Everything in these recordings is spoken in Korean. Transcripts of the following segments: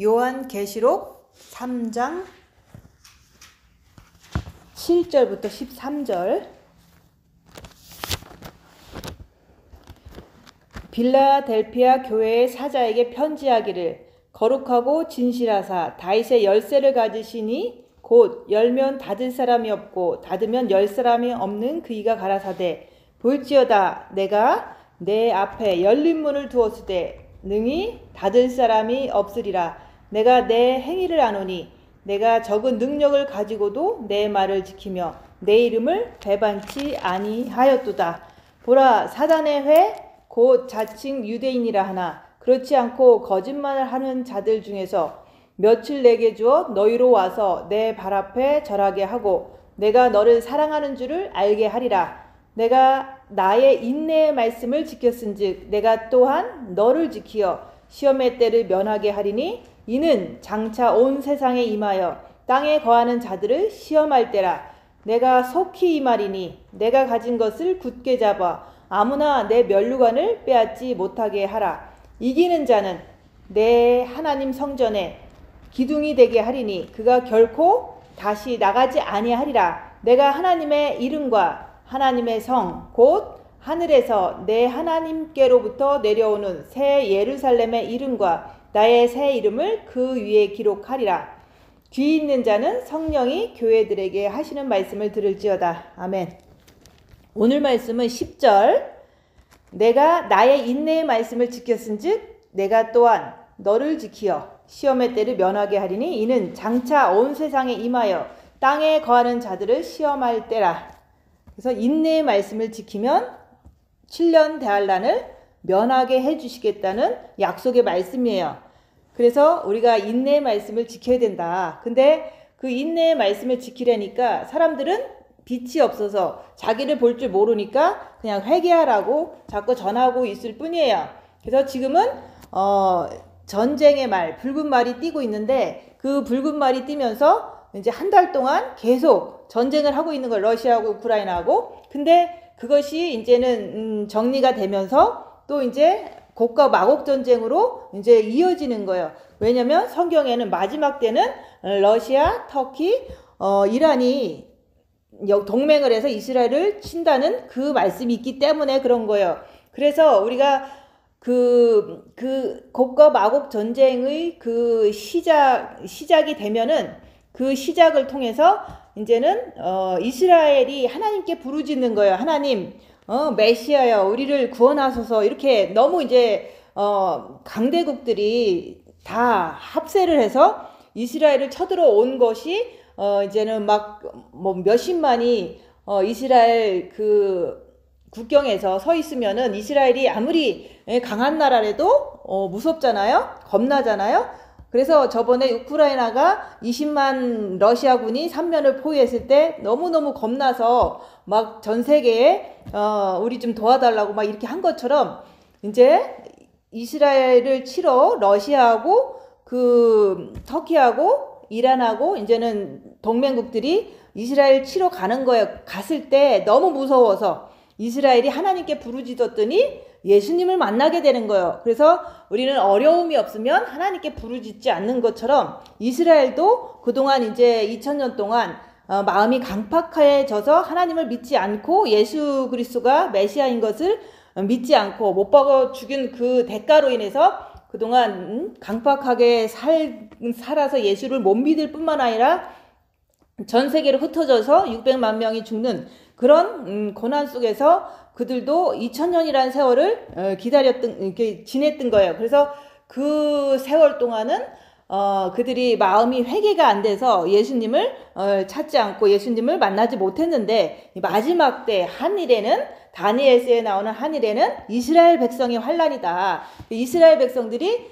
요한계시록 3장 7절부터 13절. 빌라델피아 교회의 사자에게 편지하기를, 거룩하고 진실하사 다윗의 열쇠를 가지시니 곧 열면 닫을 사람이 없고 닫으면 열 사람이 없는 그이가 가라사대, 볼지어다 내가 내 앞에 열린 문을 두었으되 능히 닫을 사람이 없으리라. 내가 내 행위를 아노니 내가 적은 능력을 가지고도 내 말을 지키며 내 이름을 배반치 아니하였도다. 보라, 사단의 회 곧 자칭 유대인이라 하나 그렇지 않고 거짓말을 하는 자들 중에서 며칠 내게 주어 너희로 와서 내 발 앞에 절하게 하고 내가 너를 사랑하는 줄을 알게 하리라. 내가 나의 인내의 말씀을 지켰은즉 내가 또한 너를 지키어 시험의 때를 면하게 하리니 이는 장차 온 세상에 임하여 땅에 거하는 자들을 시험할 때라. 내가 속히 임하리니 내가 가진 것을 굳게 잡아 아무나 내 면류관을 빼앗지 못하게 하라. 이기는 자는 내 하나님 성전에 기둥이 되게 하리니 그가 결코 다시 나가지 아니하리라. 내가 하나님의 이름과 하나님의 성 곧 하늘에서 내 하나님께로부터 내려오는 새 예루살렘의 이름과 나의 새 이름을 그 위에 기록하리라. 귀 있는 자는 성령이 교회들에게 하시는 말씀을 들을지어다. 아멘. 오늘 말씀은 10절. 내가 나의 인내의 말씀을 지켰은즉 내가 또한 너를 지키어 시험의 때를 면하게 하리니 이는 장차 온 세상에 임하여 땅에 거하는 자들을 시험할 때라. 그래서 인내의 말씀을 지키면 7년 대환란을 면하게 해주시겠다는 약속의 말씀이에요. 그래서 우리가 인내의 말씀을 지켜야 된다. 근데 그 인내의 말씀을 지키려니까 사람들은 빛이 없어서 자기를 볼 줄 모르니까 그냥 회개하라고 자꾸 전하고 있을 뿐이에요. 그래서 지금은 전쟁의 말, 붉은 말이 뛰고 있는데 그 붉은 말이 뛰면서 이제 한 달 동안 계속 전쟁을 하고 있는 거예요. 러시아하고 우크라이나하고. 근데 그것이 이제는 정리가 되면서 또 이제 곡과 마곡 전쟁으로 이제 이어지는 거예요. 왜냐면 성경에는 마지막 때는 러시아, 터키, 이란이 동맹을 해서 이스라엘을 친다는 그 말씀이 있기 때문에 그런 거예요. 그래서 우리가 그 곡과 마곡 전쟁의 그 시작이 되면은 그 시작을 통해서 이제는 이스라엘이 하나님께 부르짖는 거예요. 하나님, 메시아여, 우리를 구원하소서. 이렇게 너무 이제 강대국들이 다 합세를 해서 이스라엘을 쳐들어온 것이 이제는 막 뭐 몇십만이 이스라엘 그 국경에서 서 있으면은 이스라엘이 아무리 강한 나라라도 무섭잖아요. 겁나잖아요. 그래서 저번에 우크라이나가 20만 러시아군이 3면을 포위했을 때 너무너무 겁나서 막 전 세계에 우리 좀 도와달라고 막 이렇게 한 것처럼 이제 이스라엘을 치러 러시아하고 그 터키하고 이란하고 이제는 동맹국들이 이스라엘 치러 가는 거예요. 갔을 때 너무 무서워서 이스라엘이 하나님께 부르짖었더니 예수님을 만나게 되는 거예요. 그래서 우리는 어려움이 없으면 하나님께 부르짖지 않는 것처럼 이스라엘도 그동안 이제 2000년 동안 마음이 강팍해져서 하나님을 믿지 않고 예수 그리스도가 메시아인 것을 믿지 않고 못 박아 죽인 그 대가로 인해서 그동안 강팍하게 살아서 예수를 못 믿을 뿐만 아니라 전 세계로 흩어져서 600만 명이 죽는 그런 고난 속에서 그들도 2000년이라는 세월을 이렇게 지냈던 거예요. 그래서 그 세월 동안은 그들이 마음이 회개가 안 돼서 예수님을 찾지 않고 예수님을 만나지 못했는데 마지막 때 한일에는 다니엘서에 나오는 한일에는 이스라엘 백성의 환란이다. 이스라엘 백성들이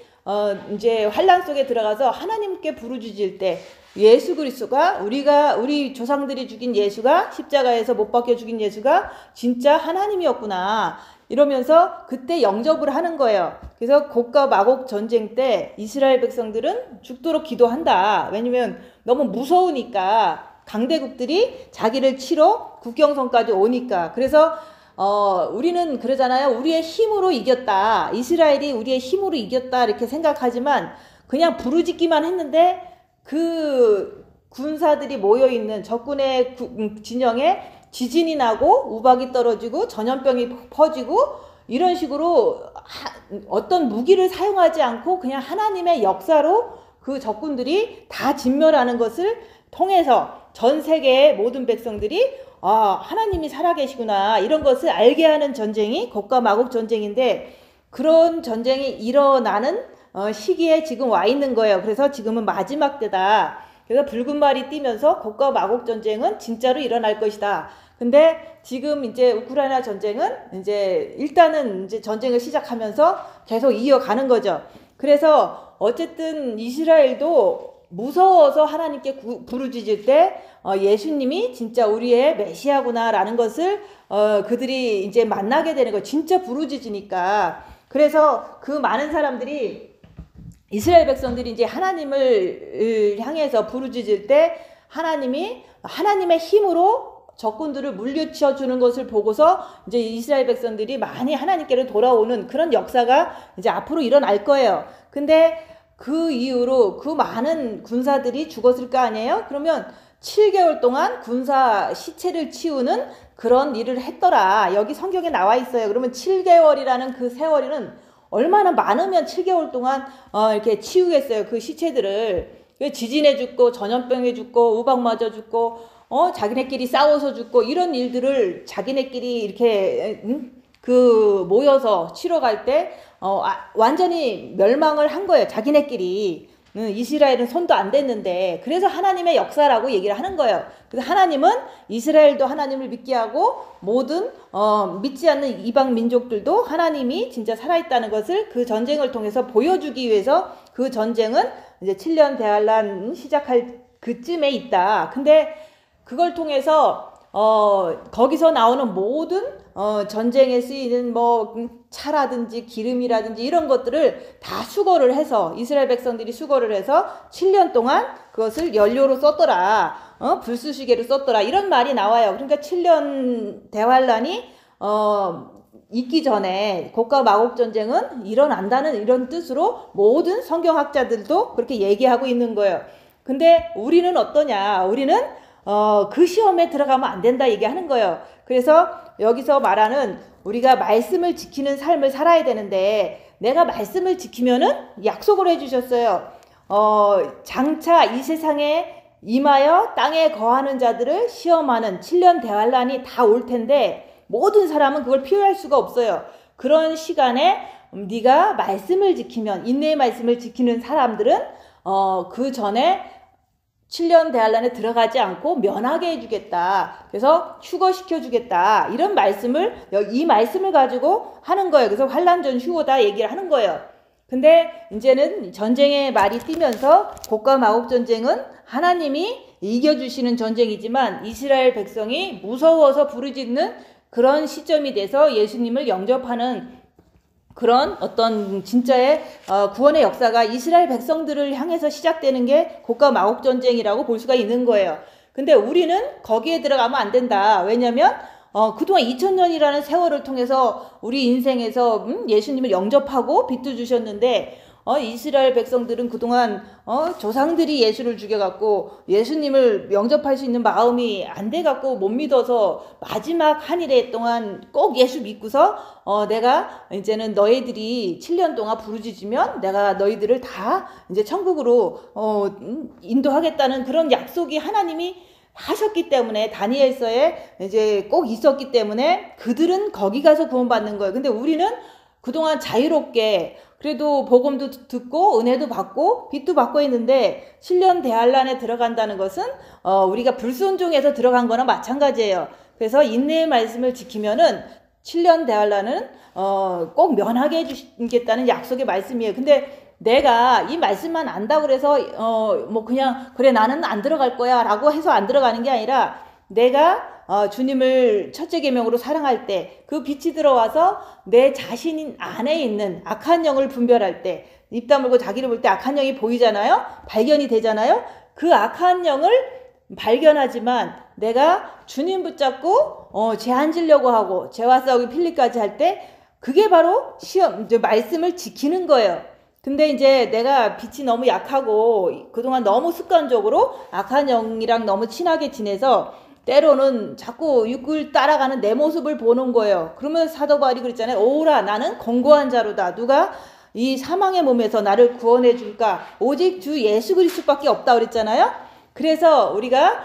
이제 환란 속에 들어가서 하나님께 부르짖을 때 예수 그리스도가 우리 조상들이 죽인 예수가 십자가에서 못 박혀 죽인 예수가 진짜 하나님이었구나 이러면서 그때 영접을 하는 거예요. 그래서 곡과 마곡 전쟁 때 이스라엘 백성들은 죽도록 기도한다. 왜냐면 너무 무서우니까 강대국들이 자기를 치러 국경선까지 오니까. 그래서 우리는 그러잖아요. 우리의 힘으로 이겼다. 이스라엘이 우리의 힘으로 이겼다. 이렇게 생각하지만 그냥 부르짖기만 했는데 그 군사들이 모여있는 적군의 진영에 지진이 나고 우박이 떨어지고 전염병이 퍼지고 이런 식으로 어떤 무기를 사용하지 않고 그냥 하나님의 역사로 그 적군들이 다 진멸하는 것을 통해서 전 세계의 모든 백성들이 하나님이 살아계시구나 이런 것을 알게 하는 전쟁이 곡과 마곡 전쟁인데, 그런 전쟁이 일어나는 시기에 지금 와 있는 거예요. 그래서 지금은 마지막 때다. 그래서 붉은 말이 뛰면서 곡과 마곡 전쟁은 진짜로 일어날 것이다. 근데 지금 이제 우크라이나 전쟁은 이제 일단은 이제 전쟁을 시작하면서 계속 이어가는 거죠. 그래서 어쨌든 이스라엘도 무서워서 하나님께 부르짖을 때 예수님이 진짜 우리의 메시아구나라는 것을 그들이 이제 만나게 되는 거예요. 진짜 부르짖으니까. 그래서 그 많은 사람들이 이스라엘 백성들이 이제 하나님을 향해서 부르짖을 때 하나님이 하나님의 힘으로 적군들을 물리쳐 주는 것을 보고서 이제 이스라엘 백성들이 많이 하나님께로 돌아오는 그런 역사가 이제 앞으로 일어날 거예요. 근데 그 이후로 그 많은 군사들이 죽었을 거 아니에요? 그러면 7개월 동안 군사 시체를 치우는 그런 일을 했더라. 여기 성경에 나와 있어요. 그러면 7개월이라는 그 세월이는 얼마나 많으면 7개월 동안 이렇게 치우겠어요. 그 시체들을. 지진에 죽고 전염병에 죽고 우박 맞아 죽고 자기네끼리 싸워서 죽고 이런 일들을 자기네끼리 이렇게 그 모여서 치러 갈 때 완전히 멸망을 한 거예요. 자기네끼리. 이스라엘은 손도 안 댔는데. 그래서 하나님의 역사라고 얘기를 하는 거예요. 그래서 하나님은 이스라엘도 하나님을 믿게 하고 모든 믿지 않는 이방 민족들도 하나님이 진짜 살아있다는 것을 그 전쟁을 통해서 보여주기 위해서 그 전쟁은 이제 7년 대환란 시작할 그쯤에 있다. 근데 그걸 통해서 거기서 나오는 모든 전쟁에 쓰이는 뭐 차라든지 기름이라든지 이런 것들을 다 수거를 해서 이스라엘 백성들이 수거를 해서 7년 동안 그것을 연료로 썼더라. 불쑤시개로 썼더라. 이런 말이 나와요. 그러니까 7년 대환란이 있기 전에 곡과 마곡 전쟁은 일어난다는 이런 뜻으로 모든 성경학자들도 그렇게 얘기하고 있는 거예요. 근데 우리는 어떠냐? 우리는 그 시험에 들어가면 안 된다 얘기하는 거예요. 그래서 여기서 말하는 우리가 말씀을 지키는 삶을 살아야 되는데, 내가 말씀을 지키면은 약속을 해주셨어요. 장차 이 세상에 임하여 땅에 거하는 자들을 시험하는 7년 대환란이 다 올 텐데 모든 사람은 그걸 피할 수가 없어요. 그런 시간에 네가 말씀을 지키면, 인내의 말씀을 지키는 사람들은 그 전에 7년 대환란에 들어가지 않고 면하게 해주겠다. 그래서 휴거시켜 주겠다. 이런 말씀을, 이 말씀을 가지고 하는 거예요. 그래서 환란 전 휴거다 얘기를 하는 거예요. 근데 이제는 전쟁의 말이 뛰면서 곡과 마곡 전쟁은 하나님이 이겨주시는 전쟁이지만 이스라엘 백성이 무서워서 부르짖는 그런 시점이 돼서 예수님을 영접하는 그런 어떤 진짜의 구원의 역사가 이스라엘 백성들을 향해서 시작되는 게 곡과 마곡 전쟁이라고 볼 수가 있는 거예요. 근데 우리는 거기에 들어가면 안 된다. 왜냐면 그동안 2000년이라는 세월을 통해서 우리 인생에서 예수님을 영접하고 빚도 주셨는데 이스라엘 백성들은 그동안 조상들이 예수를 죽여갖고 예수님을 영접할 수 있는 마음이 안 돼갖고 못 믿어서 마지막 한 일에 동안 꼭 예수 믿고서 내가 이제는 너희들이 7년 동안 부르짖으면 내가 너희들을 다 이제 천국으로 인도하겠다는 그런 약속이 하나님이 하셨기 때문에, 다니엘서에 이제 꼭 있었기 때문에 그들은 거기 가서 구원받는 거예요. 근데 우리는 그동안 자유롭게 그래도 복음도 듣고 은혜도 받고 빚도 받고 있는데 7년 대환란에 들어간다는 것은 우리가 불순종해서 들어간 거나 마찬가지예요. 그래서 인내의 말씀을 지키면은 7년 대환란은 꼭 면하게 해주겠다는 약속의 말씀이에요. 근데 내가 이 말씀만 안다고 그래서 뭐 그냥 그래 나는 안 들어갈 거야 라고 해서 안 들어가는 게 아니라, 내가 주님을 첫째 계명으로 사랑할 때 그 빛이 들어와서 내 자신 안에 있는 악한 영을 분별할 때, 입 다물고 자기를 볼 때 악한 영이 보이잖아요. 발견이 되잖아요. 그 악한 영을 발견하지만 내가 주님 붙잡고 죄 안 지려고 하고 죄와 싸우기 필리까지 할 때 그게 바로 말씀을 지키는 거예요. 근데 이제 내가 빛이 너무 약하고 그동안 너무 습관적으로 악한 영이랑 너무 친하게 지내서 때로는 자꾸 육을 따라가는 내 모습을 보는 거예요. 그러면 사도 바울이 그랬잖아요. 오라 나는 권고한 자로다. 누가 이 사망의 몸에서 나를 구원해 줄까? 오직 주 예수 그리스도밖에 없다 그랬잖아요. 그래서 우리가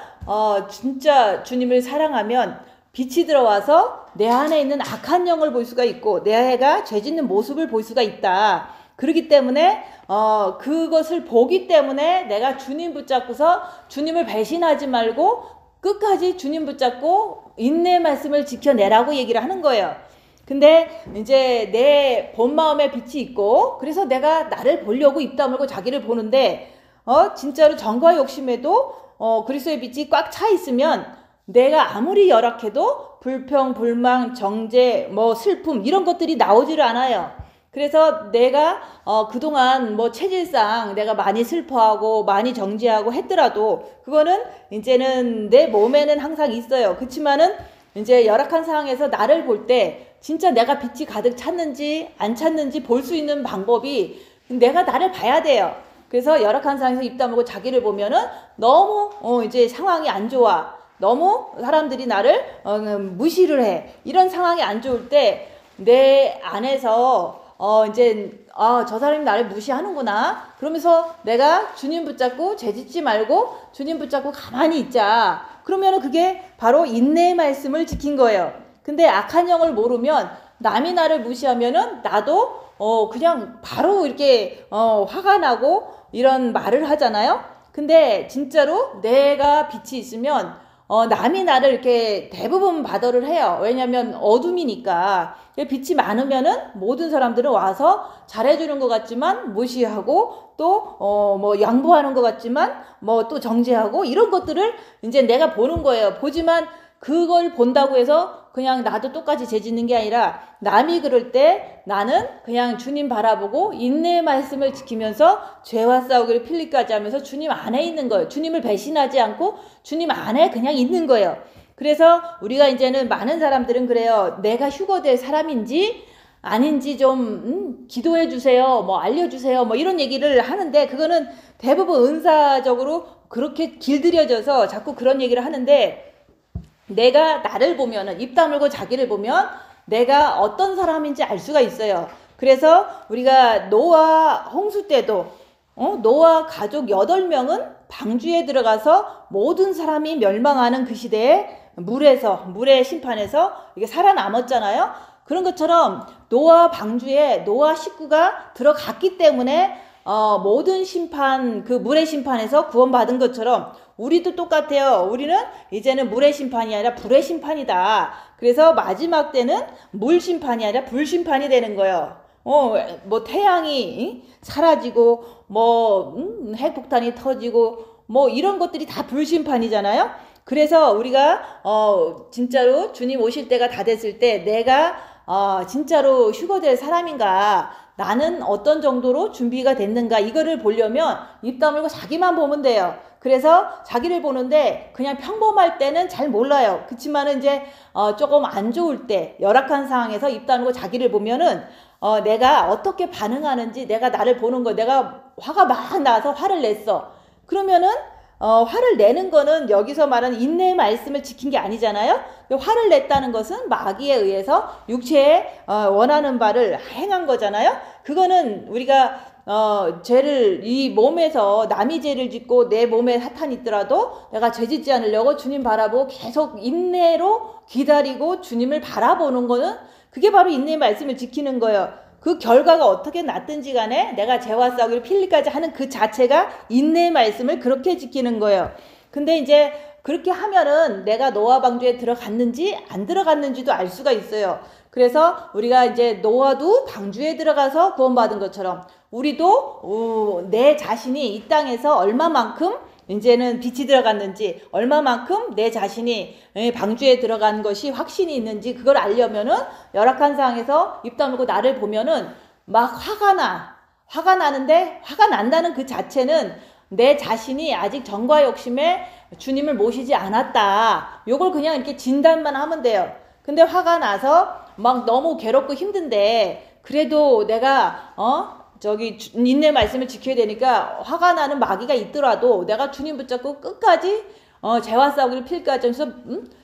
진짜 주님을 사랑하면 빛이 들어와서 내 안에 있는 악한 영을 볼 수가 있고 내가 죄 짓는 모습을 볼 수가 있다. 그렇기 때문에 그것을 보기 때문에 내가 주님 붙잡고서 주님을 배신하지 말고 끝까지 주님 붙잡고 인내 말씀을 지켜내라고 얘기를 하는 거예요. 근데 이제 내 본 마음에 빛이 있고 그래서 내가 나를 보려고 입 다물고 자기를 보는데 진짜로 정과 욕심에도 그리스도의 빛이 꽉 차 있으면 내가 아무리 열악해도 불평, 불망, 정죄, 슬픔 이런 것들이 나오지를 않아요. 그래서 내가 그동안 체질상 내가 많이 슬퍼하고 많이 정죄하고 했더라도 그거는 이제는 내 몸에는 항상 있어요. 그렇지만은 이제 열악한 상황에서 나를 볼 때 진짜 내가 빛이 가득 찼는지 안 찼는지 볼 수 있는 방법이 내가 나를 봐야 돼요. 그래서 열악한 상황에서 입 다물고 자기를 보면은 너무 이제 상황이 안 좋아. 너무 사람들이 나를 무시를 해. 이런 상황이 안 좋을 때 내 안에서 이제 저 사람이 나를 무시하는구나. 그러면서 내가 주님 붙잡고 죄짓지 말고 주님 붙잡고 가만히 있자. 그러면은 그게 바로 인내의 말씀을 지킨 거예요. 근데 악한 영을 모르면 남이 나를 무시하면은 나도 그냥 바로 이렇게 화가 나고 이런 말을 하잖아요. 근데 진짜로 내가 빛이 있으면 남이 나를 이렇게 대부분 받아를 해요. 왜냐면 어둠이니까. 빛이 많으면은 모든 사람들은 와서 잘해주는 것 같지만 무시하고 또 양보하는 것 같지만 또 정죄하고 이런 것들을 이제 내가 보는 거예요. 보지만 그걸 본다고 해서 그냥 나도 똑같이 죄짓는 게 아니라 남이 그럴 때 나는 그냥 주님 바라보고 인내의 말씀을 지키면서 죄와 싸우기를 필리까지 하면서 주님 안에 있는 거예요. 주님을 배신하지 않고 주님 안에 그냥 있는 거예요. 그래서 우리가 이제는 많은 사람들은 그래요. 내가 휴거될 사람인지 아닌지 좀 기도해 주세요. 알려주세요. 이런 얘기를 하는데 그거는 대부분 은사적으로 그렇게 길들여져서 자꾸 그런 얘기를 하는데 내가 나를 보면은 입 다물고 자기를 보면 내가 어떤 사람인지 알 수가 있어요. 그래서 우리가 노아 홍수 때도 노아 가족 8명은 방주에 들어가서 모든 사람이 멸망하는 그 시대에 물의 심판에서 이게 살아남았잖아요. 그런 것처럼 노아 방주에 노아 식구가 들어갔기 때문에 모든 심판, 그 물의 심판에서 구원받은 것처럼 우리도 똑같아요. 우리는 이제는 물의 심판이 아니라 불의 심판이다. 그래서 마지막 때는 물 심판이 아니라 불 심판이 되는 거예요. 태양이 사라지고 핵폭탄이 터지고 이런 것들이 다 불 심판이잖아요. 그래서 우리가 진짜로 주님 오실 때가 다 됐을 때 내가 진짜로 휴거될 사람인가, 나는 어떤 정도로 준비가 됐는가, 이거를 보려면 입 다물고 자기만 보면 돼요. 그래서 자기를 보는데 그냥 평범할 때는 잘 몰라요. 그치만은 이제 조금 안 좋을 때, 열악한 상황에서 입 다물고 자기를 보면은 내가 어떻게 반응하는지 내가 나를 보는 거. 내가 화가 막 나서 화를 냈어. 그러면은 화를 내는 거는 여기서 말하는 인내의 말씀을 지킨 게 아니잖아요. 화를 냈다는 것은 마귀에 의해서 육체에 원하는 바를 행한 거잖아요. 그거는 우리가 죄를 이 몸에서 남이 죄를 짓고 내 몸에 사탄이 있더라도 내가 죄 짓지 않으려고 주님 바라보고 계속 인내로 기다리고 주님을 바라보는 거는 그게 바로 인내의 말씀을 지키는 거예요. 그 결과가 어떻게 났든지 간에 내가 죄와 싸우기를 필리까지 하는 그 자체가 인내의 말씀을 그렇게 지키는 거예요. 근데 이제 그렇게 하면은 내가 노아 방주에 들어갔는지 안 들어갔는지도 알 수가 있어요. 그래서 우리가 이제 노아도 방주에 들어가서 구원받은 것처럼 우리도 내 자신이 이 땅에서 얼마만큼 이제는 빛이 들어갔는지, 얼마만큼 내 자신이 방주에 들어간 것이 확신이 있는지 그걸 알려면은 열악한 상황에서 입 다물고 나를 보면은 막 화가 나는데, 화가 난다는 그 자체는 내 자신이 아직 정과 욕심에 주님을 모시지 않았다. 요걸 그냥 이렇게 진단만 하면 돼요. 근데 화가 나서 막 너무 괴롭고 힘든데 그래도 내가 인내 말씀을 지켜야 되니까 화가 나는 마귀가 있더라도 내가 주님 붙잡고 끝까지 죄와 싸우기를 필요하지 않아서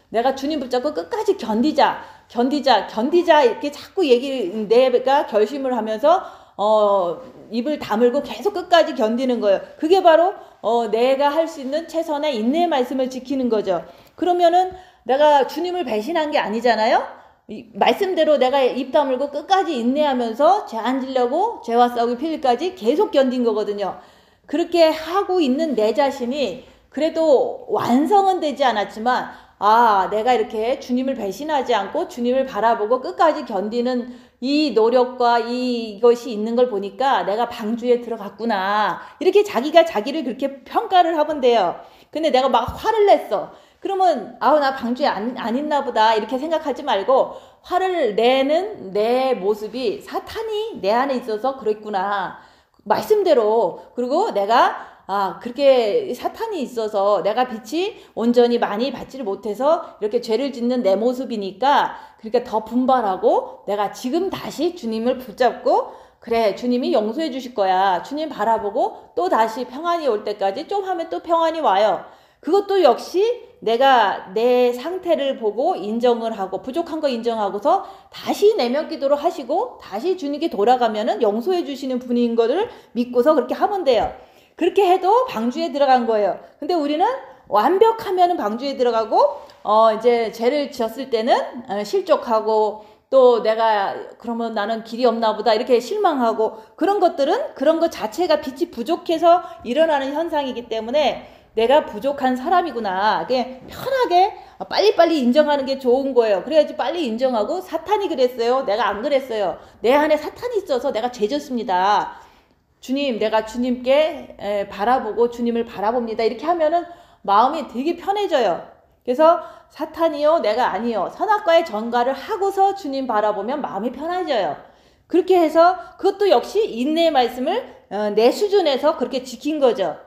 내가 주님 붙잡고 끝까지 견디자 이렇게 자꾸 내가 결심을 하면서 입을 다물고 계속 끝까지 견디는 거예요. 그게 바로 내가 할 수 있는 최선의 인내의 말씀을 지키는 거죠. 그러면은 내가 주님을 배신한 게 아니잖아요. 말씀대로 내가 입 다물고 끝까지 인내하면서 죄 안 지려고 죄와 싸우기 필까지 계속 견딘 거거든요. 그렇게 하고 있는 내 자신이 그래도 완성은 되지 않았지만 내가 이렇게 주님을 배신하지 않고 주님을 바라보고 끝까지 견디는 이 노력과 이것이 있는 걸 보니까 내가 방주에 들어갔구나. 이렇게 자기가 자기를 그렇게 평가를 하면 돼요. 근데 내가 막 화를 냈어. 그러면 나 방주에 안 있나 보다 이렇게 생각하지 말고 화를 내는 내 모습이 사탄이 내 안에 있어서 그랬구나. 말씀대로. 그리고 내가 그렇게 사탄이 있어서 내가 빛이 온전히 많이 받지를 못해서 이렇게 죄를 짓는 내 모습이니까 그러니까 더 분발하고 내가 지금 다시 주님을 붙잡고 그래 주님이 용서해 주실 거야. 주님 바라보고 또 다시 평안이 올 때까지 좀 하면 또 평안이 와요. 그것도 역시 내가 내 상태를 보고 인정을 하고 부족한 거 인정하고서 다시 내면 기도를 하시고 다시 주님께 돌아가면은 용서해 주시는 분인 거를 믿고서 그렇게 하면 돼요. 그렇게 해도 방주에 들어간 거예요. 근데 우리는 완벽하면은 방주에 들어가고 이제 죄를 지었을 때는 실족하고 또 내가 그러면 나는 길이 없나 보다 이렇게 실망하고 그런 것들은 그런 것 자체가 빛이 부족해서 일어나는 현상이기 때문에 내가 부족한 사람이구나. 그냥 편하게 빨리빨리 인정하는 게 좋은 거예요. 그래야지 빨리 인정하고 사탄이 그랬어요. 내가 안 그랬어요. 내 안에 사탄이 있어서 내가 죄졌습니다. 주님, 내가 주님께 바라보고 주님을 바라봅니다. 이렇게 하면은 마음이 되게 편해져요. 그래서 사탄이요, 내가 아니요. 선악과의 전가를 하고서 주님 바라보면 마음이 편해져요. 그렇게 해서 그것도 역시 인내의 말씀을 내 수준에서 그렇게 지킨 거죠.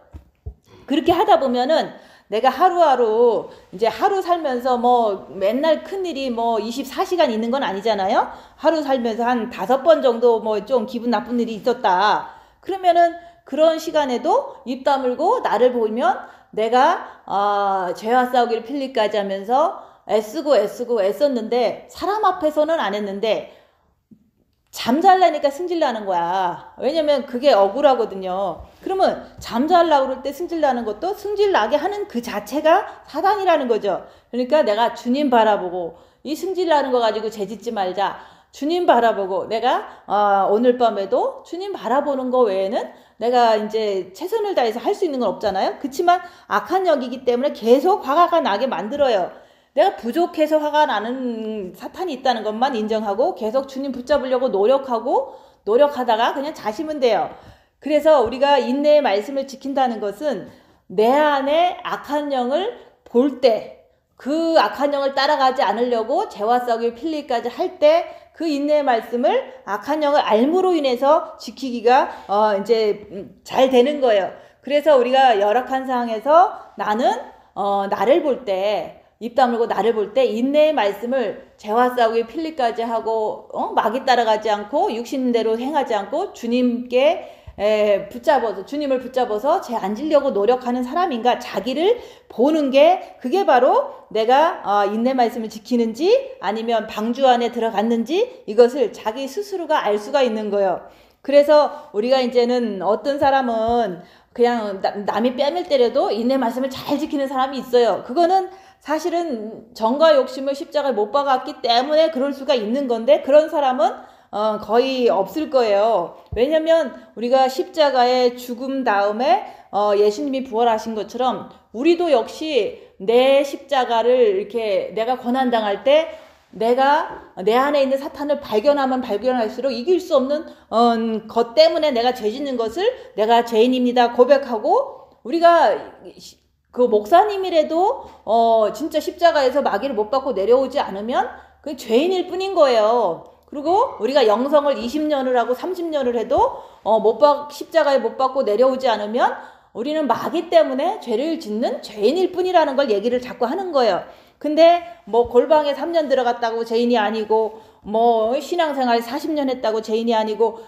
그렇게 하다 보면은 내가 하루하루 이제 하루 살면서 뭐 맨날 큰일이 뭐 24시간 있는 건 아니잖아요. 하루 살면서 한 5번 정도 뭐 좀 기분 나쁜 일이 있었다. 그러면은 그런 시간에도 입 다물고 나를 보면 내가 죄와 싸우기를 필리까지 하면서 애쓰고 애썼는데 사람 앞에서는 안 했는데 잠잘라니까 승질나는 거야. 왜냐면 그게 억울하거든요. 그러면 잠잘라고 그럴 때 승질나는 것도 승질나게 하는 그 자체가 사단이라는 거죠. 그러니까 내가 주님 바라보고 이 승질나는 거 가지고 죄짓지 말자. 주님 바라보고 내가 오늘 밤에도 주님 바라보는 거 외에는 내가 이제 최선을 다해서 할 수 있는 건 없잖아요. 그렇지만 악한 영이기 때문에 계속 화가 나게 만들어요. 내가 부족해서 화가 나는 사탄이 있다는 것만 인정하고 계속 주님 붙잡으려고 노력하다가 그냥 자시면 돼요. 그래서 우리가 인내의 말씀을 지킨다는 것은 내 안에 악한 영을 볼 때 그 악한 영을 따라가지 않으려고 죄와 싸우기 필리까지 할 때 그 인내의 말씀을 악한 영을 알므로 인해서 지키기가 이제 잘 되는 거예요. 그래서 우리가 열악한 상황에서 나는 나를 볼 때 입 다물고 나를 볼 때 인내의 말씀을 죄와 싸우기 필리까지 하고 마귀 따라가지 않고 육신대로 행하지 않고 주님께 주님을 붙잡아서 죄 안 지려고 노력하는 사람인가 자기를 보는 게 그게 바로 내가 인내 말씀을 지키는지 아니면 방주 안에 들어갔는지 이것을 자기 스스로가 알 수가 있는 거예요. 그래서 우리가 이제는 어떤 사람은 그냥 남이 뺨을 때려도 인내 말씀을 잘 지키는 사람이 있어요. 그거는 사실은 정과 욕심을 십자가에 못 박았기 때문에 그럴 수가 있는 건데 그런 사람은 거의 없을 거예요. 왜냐면 우리가 십자가의 죽음 다음에 예수님이 부활하신 것처럼 우리도 역시 내 십자가를 이렇게 내가 고난당할 때 내가 내 안에 있는 사탄을 발견하면 발견할수록 이길 수 없는 것 때문에 내가 죄 짓는 것을 내가 죄인입니다 고백하고 우리가 그 목사님이라도 진짜 십자가에서 마귀를 못 받고 내려오지 않으면 그 죄인일 뿐인 거예요. 그리고 우리가 영성을 20년을 하고 30년을 해도 십자가에 못 받고 내려오지 않으면 우리는 마귀 때문에 죄를 짓는 죄인일 뿐이라는 걸 얘기를 자꾸 하는 거예요. 근데 뭐 골방에 3년 들어갔다고 죄인이 아니고 뭐 신앙생활 40년 했다고 죄인이 아니고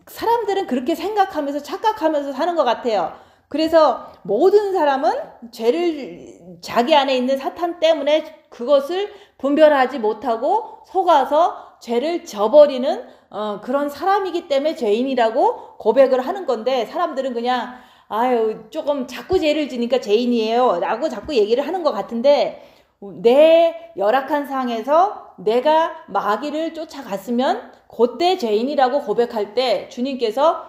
사람들은 그렇게 생각하면서 착각하면서 사는 것 같아요. 그래서 모든 사람은 죄를 자기 안에 있는 사탄 때문에 그것을 분별하지 못하고 속아서 죄를 저버리는 그런 사람이기 때문에 죄인이라고 고백을 하는 건데, 사람들은 그냥 아유 조금 자꾸 죄를 지니까 죄인이에요 라고 자꾸 얘기를 하는 것 같은데, 내 열악한 상에서 내가 마귀를 쫓아갔으면 그때 죄인이라고 고백할 때 주님께서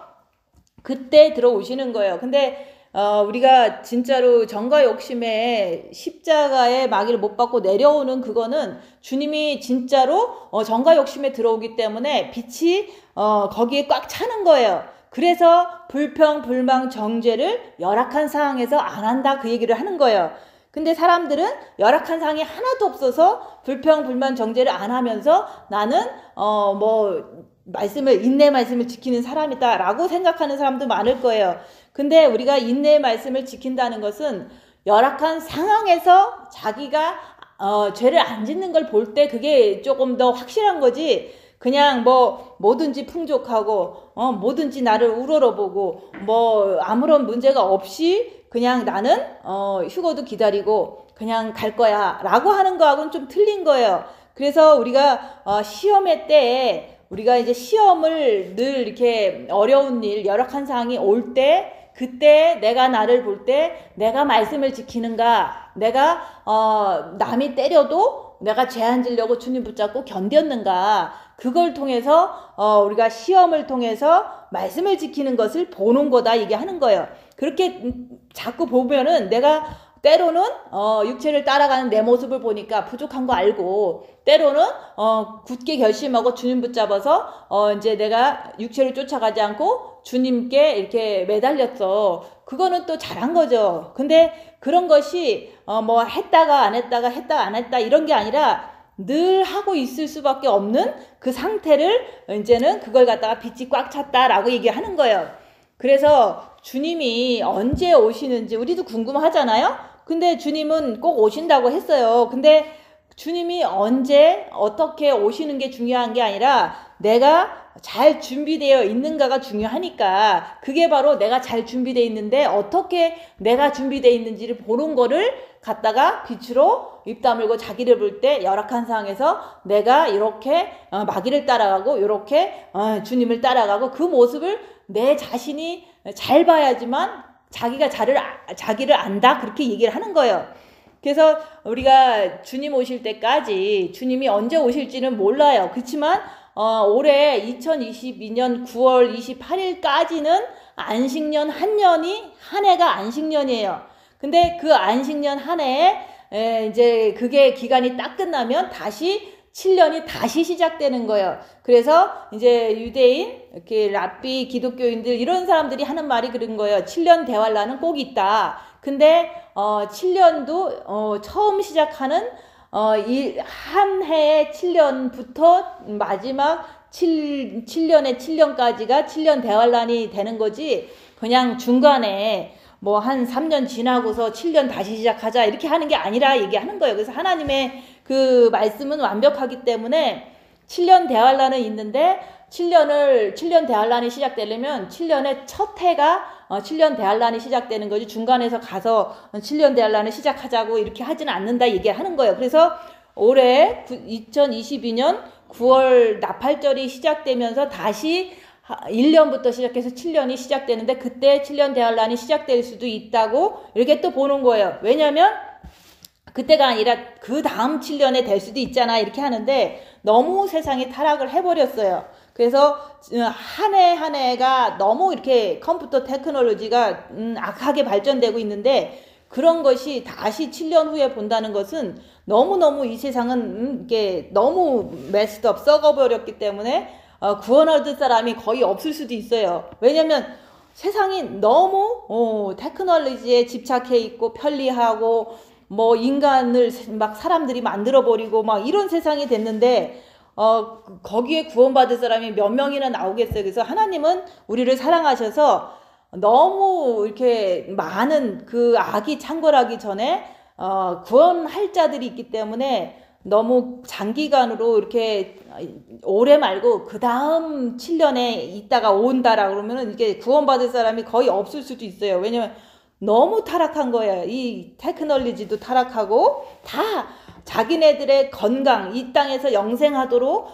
그때 들어오시는 거예요. 근데 우리가 진짜로 정과 욕심에 십자가에 마귀를 못 받고 내려오는 그거는 주님이 진짜로 정과 욕심에 들어오기 때문에 빛이 거기에 꽉 차는 거예요. 그래서 불평, 불망, 정죄를 열악한 상황에서 안 한다 그 얘기를 하는 거예요. 근데 사람들은 열악한 상황이 하나도 없어서 불평, 불만, 정죄를 안 하면서 나는 인내 말씀을 지키는 사람이다 라고 생각하는 사람도 많을 거예요. 근데 우리가 인내의 말씀을 지킨다는 것은 열악한 상황에서 자기가 죄를 안 짓는 걸 볼 때 그게 조금 더 확실한 거지, 그냥 뭐든지 풍족하고 뭐든지 나를 우러러보고 아무런 문제가 없이 그냥 나는 휴거도 기다리고 그냥 갈 거야 라고 하는 거하고는 좀 틀린 거예요. 그래서 우리가 시험의 때에 우리가 이제 시험을 늘 이렇게 어려운 일, 열악한 상황이 올 때, 그때 내가 나를 볼 때 내가 말씀을 지키는가, 내가 남이 때려도 내가 죄 안 지려고 주님 붙잡고 견뎠는가, 그걸 통해서 우리가 시험을 통해서 말씀을 지키는 것을 보는 거다 얘기하는 거예요. 그렇게 자꾸 보면은 내가 때로는 육체를 따라가는 내 모습을 보니까 부족한 거 알고, 때로는 굳게 결심하고 주님 붙잡아서 이제 내가 육체를 쫓아가지 않고 주님께 이렇게 매달렸어. 그거는 또 잘한 거죠. 근데 그런 것이 했다가 안 했다가 했다가 안 했다 이런 게 아니라 늘 하고 있을 수밖에 없는 그 상태를 이제는 그걸 갖다가 빛이 꽉 찼다라고 얘기하는 거예요. 그래서 주님이 언제 오시는지 우리도 궁금하잖아요. 근데 주님은 꼭 오신다고 했어요. 근데 주님이 언제 어떻게 오시는 게 중요한 게 아니라 내가 잘 준비되어 있는가가 중요하니까, 그게 바로 내가 잘 준비되어 있는데 어떻게 내가 준비되어 있는지를 보는 거를 갖다가 빛으로 입 다물고 자기를 볼 때 열악한 상황에서 내가 이렇게 마귀를 따라가고 이렇게 주님을 따라가고 그 모습을 내 자신이 잘 봐야지만 자기를 안다 그렇게 얘기를 하는 거예요. 그래서 우리가 주님 오실 때까지 주님이 언제 오실지는 몰라요. 그렇지만 올해 2022년 9월 28일까지는 안식년 한 해가 안식년이에요. 근데 그 안식년 한 해에 이제 그게 기간이 딱 끝나면 다시 7년이 다시 시작되는 거예요. 그래서 이제 유대인, 이렇게 랍비, 기독교인들 이런 사람들이 하는 말이 그런 거예요. 7년 대환란은 꼭 있다. 근데 7년도 처음 시작하는 한 해의 7년부터 마지막 7년의 7년까지가 7년 대환란이 되는 거지, 그냥 중간에 한 3년 지나고서 7년 다시 시작하자 이렇게 하는 게 아니라 얘기하는 거예요. 그래서 하나님의 그 말씀은 완벽하기 때문에 7년 대환란은 있는데 7년 대환란이 시작되려면 7년의 첫 해가 7년 대환란이 시작되는 거지, 중간에서 가서 7년 대환란을 시작하자고 이렇게 하지는 않는다 얘기하는 거예요. 그래서 올해 2022년 9월 나팔절이 시작되면서 다시 1년부터 시작해서 7년이 시작되는데 그때 7년 대환란이 시작될 수도 있다고 이렇게 또 보는 거예요. 왜냐하면 그때가 아니라 그 다음 7년에 될 수도 있잖아 이렇게 하는데 너무 세상이 타락을 해버렸어요. 그래서 한 해 한 해가 너무 이렇게 컴퓨터 테크놀로지가 악하게 발전되고 있는데, 그런 것이 다시 7년 후에 본다는 것은 너무너무 이 세상은 이게 너무 메스드업 썩어버렸기 때문에 구원 얻을 사람이 거의 없을 수도 있어요. 왜냐면 세상이 너무 테크놀로지에 집착해 있고 편리하고 인간을 막 사람들이 만들어버리고 막 이런 세상이 됐는데 거기에 구원받을 사람이 몇 명이나 나오겠어요. 그래서 하나님은 우리를 사랑하셔서 너무 이렇게 많은 그 악이 창궐하기 전에 구원할 자들이 있기 때문에 너무 장기간으로 이렇게 오래 말고 그 다음 7년에 있다가 온다라 그러면은 이게 구원받을 사람이 거의 없을 수도 있어요. 왜냐면 너무 타락한 거예요. 이 테크놀로지도 타락하고 다 자기네들의 건강, 이 땅에서 영생하도록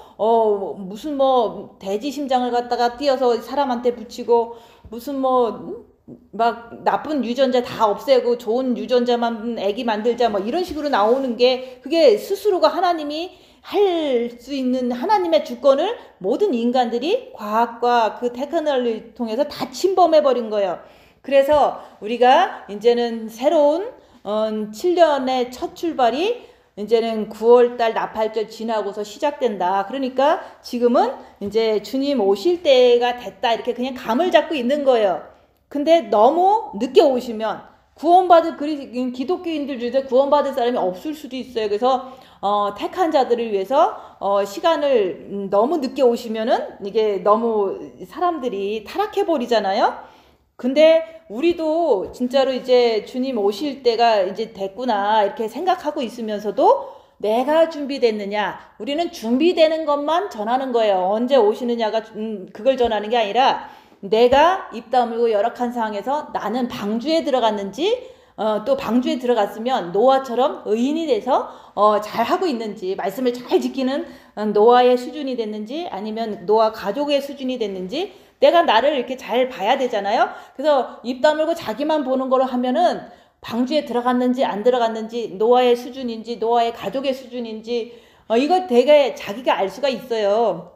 무슨 뭐 돼지 심장을 갖다가 띄어서 사람한테 붙이고 무슨 뭐 막 나쁜 유전자 다 없애고 좋은 유전자만 애기 만들자 뭐 이런 식으로 나오는 게 그게 스스로가 하나님이 할 수 있는 하나님의 주권을 모든 인간들이 과학과 그 테크놀로지를 통해서 다 침범해 버린 거예요. 그래서 우리가 이제는 새로운 7년의 첫 출발이 이제는 9월달 나팔절 지나고서 시작된다. 그러니까 지금은 이제 주님 오실 때가 됐다. 이렇게 그냥 감을 잡고 있는 거예요. 근데 너무 늦게 오시면 구원받을 기독교인들 중에 구원받을 사람이 없을 수도 있어요. 그래서 택한 자들을 위해서 시간을 너무 늦게 오시면은 이게 너무 사람들이 타락해 버리잖아요. 근데 우리도 진짜로 이제 주님 오실 때가 이제 됐구나 이렇게 생각하고 있으면서도 내가 준비됐느냐, 우리는 준비되는 것만 전하는 거예요. 언제 오시느냐가 그걸 전하는 게 아니라 내가 입 다물고 열악한 상황에서 나는 방주에 들어갔는지 또 방주에 들어갔으면 노아처럼 의인이 돼서 잘하고 있는지, 말씀을 잘 지키는 노아의 수준이 됐는지, 아니면 노아 가족의 수준이 됐는지 내가 나를 이렇게 잘 봐야 되잖아요. 그래서 입 다물고 자기만 보는 거로 하면은 방주에 들어갔는지 안 들어갔는지, 노아의 수준인지 노아의 가족의 수준인지 이거 되게 자기가 알 수가 있어요.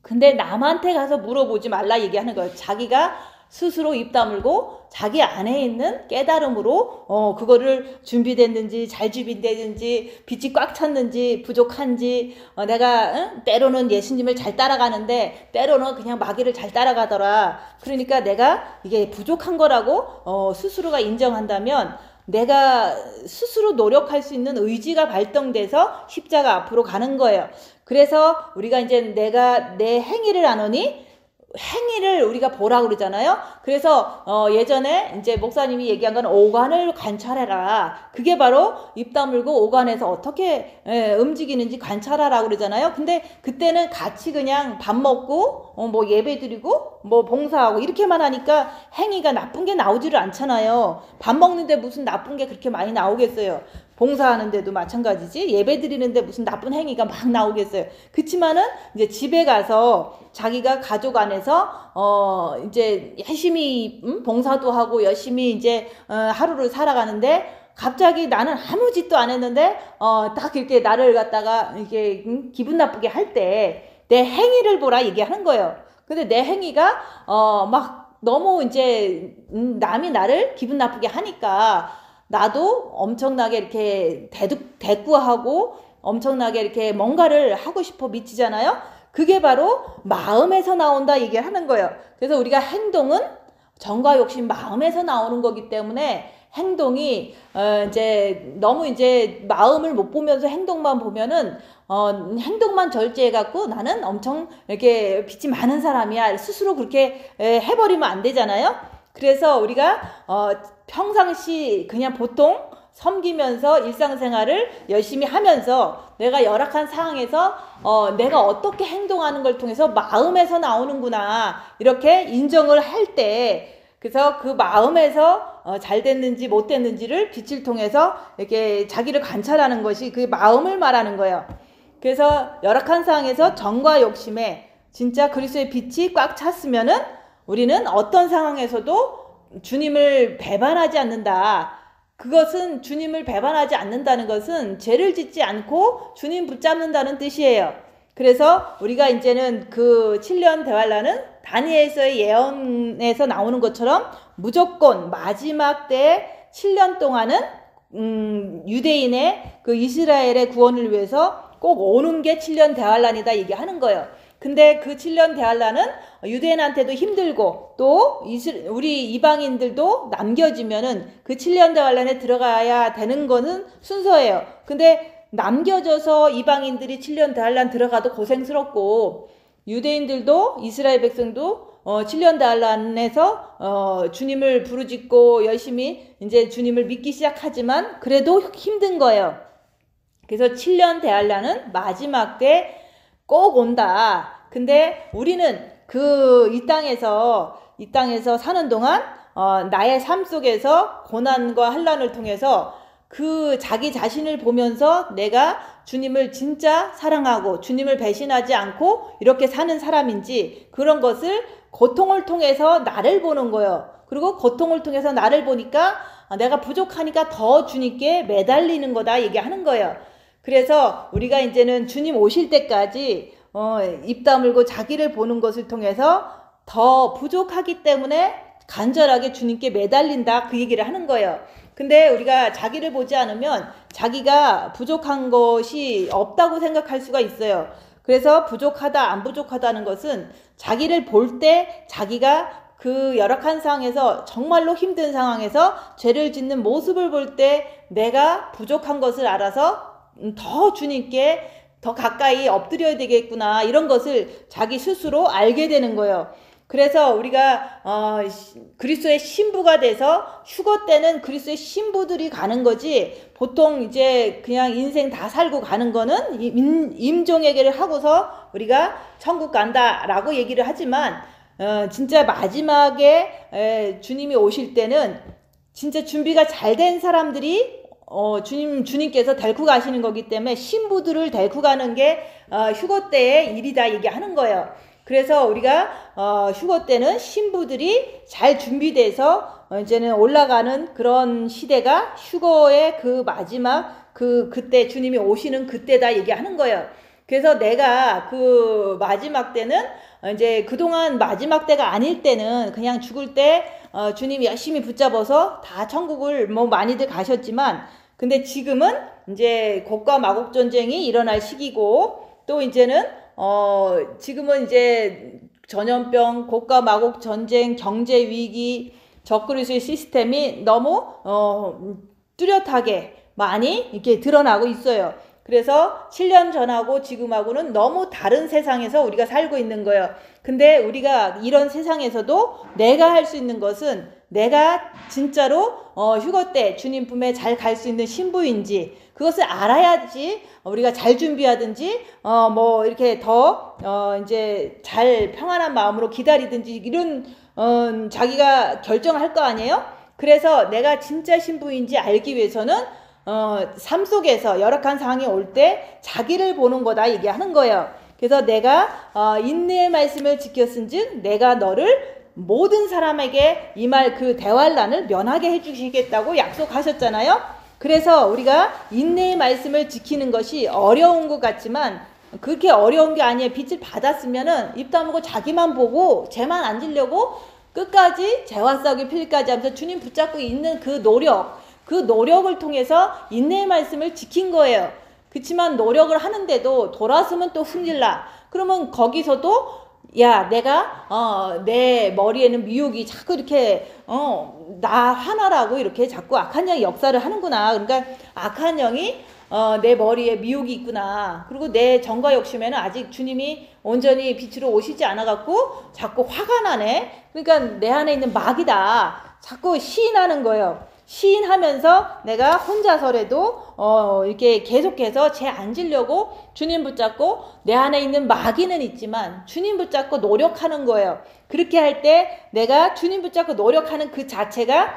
근데 남한테 가서 물어보지 말라 얘기하는 거예요. 자기가 스스로 입 다물고 자기 안에 있는 깨달음으로 그거를 준비됐는지 잘 준비됐는지 빛이 꽉 찼는지 부족한지 내가 때로는 예수님을 잘 따라가는데 때로는 그냥 마귀를 잘 따라가더라. 그러니까 내가 이게 부족한 거라고 스스로가 인정한다면 내가 스스로 노력할 수 있는 의지가 발동돼서 십자가 앞으로 가는 거예요. 그래서 우리가 이제 내가 내 행위를 안 하니 행위를 우리가 보라고 그러잖아요. 그래서 예전에 이제 목사님이 얘기한 건 오간을 관찰해라. 그게 바로 입 다물고 오간에서 어떻게 움직이는지 관찰하라고 그러잖아요. 근데 그때는 같이 그냥 밥 먹고 뭐 예배 드리고 뭐 봉사하고 이렇게만 하니까 행위가 나쁜 게 나오지를 않잖아요. 밥 먹는데 무슨 나쁜 게 그렇게 많이 나오겠어요. 봉사하는데도 마찬가지지. 예배 드리는데 무슨 나쁜 행위가 막 나오겠어요. 그치만은 이제 집에 가서 자기가 가족 안에서 이제 열심히 봉사도 하고 열심히 이제 하루를 살아가는데 갑자기 나는 아무 짓도 안 했는데 딱 이렇게 나를 갖다가 이게 기분 나쁘게 할 때 내 행위를 보라 얘기하는 거예요. 근데 내 행위가 막 너무 이제 남이 나를 기분 나쁘게 하니까 나도 엄청나게 이렇게 대꾸하고 엄청나게 이렇게 뭔가를 하고 싶어 미치잖아요. 그게 바로 마음에서 나온다 얘기를 하는 거예요. 그래서 우리가 행동은 정과 욕심 마음에서 나오는 거기 때문에 행동이 이제 너무 이제 마음을 못 보면서 행동만 보면은 행동만 절제해 갖고 나는 엄청 이렇게 빛이 많은 사람이야 스스로 그렇게 해버리면 안 되잖아요. 그래서 우리가 평상시 그냥 보통 섬기면서 일상생활을 열심히 하면서 내가 열악한 상황에서 내가 어떻게 행동하는 걸 통해서 마음에서 나오는구나 이렇게 인정을 할 때 그래서 그 마음에서 잘 됐는지 못 됐는지를 빛을 통해서 이렇게 자기를 관찰하는 것이 그 마음을 말하는 거예요. 그래서 열악한 상황에서 정과 욕심에 진짜 그리스도의 빛이 꽉 찼으면은 우리는 어떤 상황에서도 주님을 배반하지 않는다. 그것은 주님을 배반하지 않는다는 것은 죄를 짓지 않고 주님 붙잡는다는 뜻이에요. 그래서 우리가 이제는 그 7년 대환란은 다니엘서의 예언에서 나오는 것처럼 무조건 마지막 때 7년 동안은 유대인의 그 이스라엘의 구원을 위해서 꼭 오는 게 7년 대환란이다 얘기하는 거예요. 근데 그 7년 대환란은 유대인한테도 힘들고 또 우리 이방인들도 남겨지면은 그 7년 대환란에 들어가야 되는 거는 순서예요. 근데 남겨져서 이방인들이 7년 대환란 들어가도 고생스럽고 유대인들도 이스라엘 백성도 7년 대환란에서 주님을 부르짖고 열심히 이제 주님을 믿기 시작하지만 그래도 힘든 거예요. 그래서 7년 대환란은 마지막 때 꼭 온다. 근데 우리는 이 땅에서 사는 동안 나의 삶 속에서 고난과 환란을 통해서 그 자기 자신을 보면서 내가 주님을 진짜 사랑하고 주님을 배신하지 않고 이렇게 사는 사람인지, 그런 것을 고통을 통해서 나를 보는 거예요. 그리고 고통을 통해서 나를 보니까 내가 부족하니까 더 주님께 매달리는 거다 얘기하는 거예요. 그래서 우리가 이제는 주님 오실 때까지 입 다물고 자기를 보는 것을 통해서 더 부족하기 때문에 간절하게 주님께 매달린다, 그 얘기를 하는 거예요. 근데 우리가 자기를 보지 않으면 자기가 부족한 것이 없다고 생각할 수가 있어요. 그래서 부족하다 안 부족하다는 것은 자기를 볼 때 자기가 그 열악한 상황에서, 정말로 힘든 상황에서 죄를 짓는 모습을 볼 때 내가 부족한 것을 알아서 더 주님께 더 가까이 엎드려야 되겠구나, 이런 것을 자기 스스로 알게 되는 거예요. 그래서 우리가 그리스도의 신부가 돼서 휴거 때는 그리스도의 신부들이 가는 거지, 보통 이제 그냥 인생 다 살고 가는 거는 임종에게를 하고서 우리가 천국 간다라고 얘기를 하지만, 진짜 마지막에 주님이 오실 때는 진짜 준비가 잘 된 사람들이 주님께서 데리고 가시는 거기 때문에 신부들을 데리고 가는 게 휴거 때의 일이다 얘기하는 거예요. 그래서 우리가 휴거 때는 신부들이 잘 준비돼서 이제는 올라가는 그런 시대가 휴거의 그 마지막 그때 주님이 오시는 그때다 얘기하는 거예요. 그래서 내가 그 마지막 때는 이제 그동안 마지막 때가 아닐 때는 그냥 죽을 때 주님이 열심히 붙잡아서 다 천국을 많이들 가셨지만, 근데 지금은 이제 곡과 마곡 전쟁이 일어날 시기고, 또 이제는 지금은 이제 전염병, 곡과 마곡 전쟁, 경제 위기, 적그리스도의 시스템이 너무 뚜렷하게 많이 이렇게 드러나고 있어요. 그래서 7년 전하고 지금하고는 너무 다른 세상에서 우리가 살고 있는 거예요. 근데 우리가 이런 세상에서도 내가 할 수 있는 것은, 내가 진짜로 휴거 때 주님 품에 잘 갈 수 있는 신부인지 그것을 알아야지 우리가 잘 준비하든지 이렇게 더 이제 잘 평안한 마음으로 기다리든지 이런 자기가 결정할 거 아니에요? 그래서 내가 진짜 신부인지 알기 위해서는 삶 속에서 열악한 상황이 올 때 자기를 보는 거다 얘기하는 거예요. 그래서 내가 인내의 말씀을 지켰은즉 내가 너를 모든 사람에게 이 말 그 대환란을 면하게 해주시겠다고 약속하셨잖아요. 그래서 우리가 인내의 말씀을 지키는 것이 어려운 것 같지만 그렇게 어려운 게 아니에요. 빛을 받았으면은 입 다물고 자기만 보고 죄만 안 지려고 끝까지 죄와 싸우기 필까지 하면서 주님 붙잡고 있는 그 노력을 통해서 인내의 말씀을 지킨 거예요. 그렇지만 노력을 하는데도 돌아서면 또 흥질나. 그러면 거기서도 야, 내가 내 머리에는 미혹이 자꾸 이렇게 나 화나라고 이렇게 자꾸 악한 영이 역사를 하는구나. 그러니까 악한 영이 내 머리에 미혹이 있구나. 그리고 내 정과 욕심에는 아직 주님이 온전히 빛으로 오시지 않아갖고 자꾸 화가 나네. 그러니까 내 안에 있는 마귀다. 자꾸 시인하는 거예요. 시인하면서 내가 혼자서라도 이렇게 계속해서 죄 안 지려고 주님 붙잡고, 내 안에 있는 마귀는 있지만 주님 붙잡고 노력하는 거예요. 그렇게 할 때 내가 주님 붙잡고 노력하는 그 자체가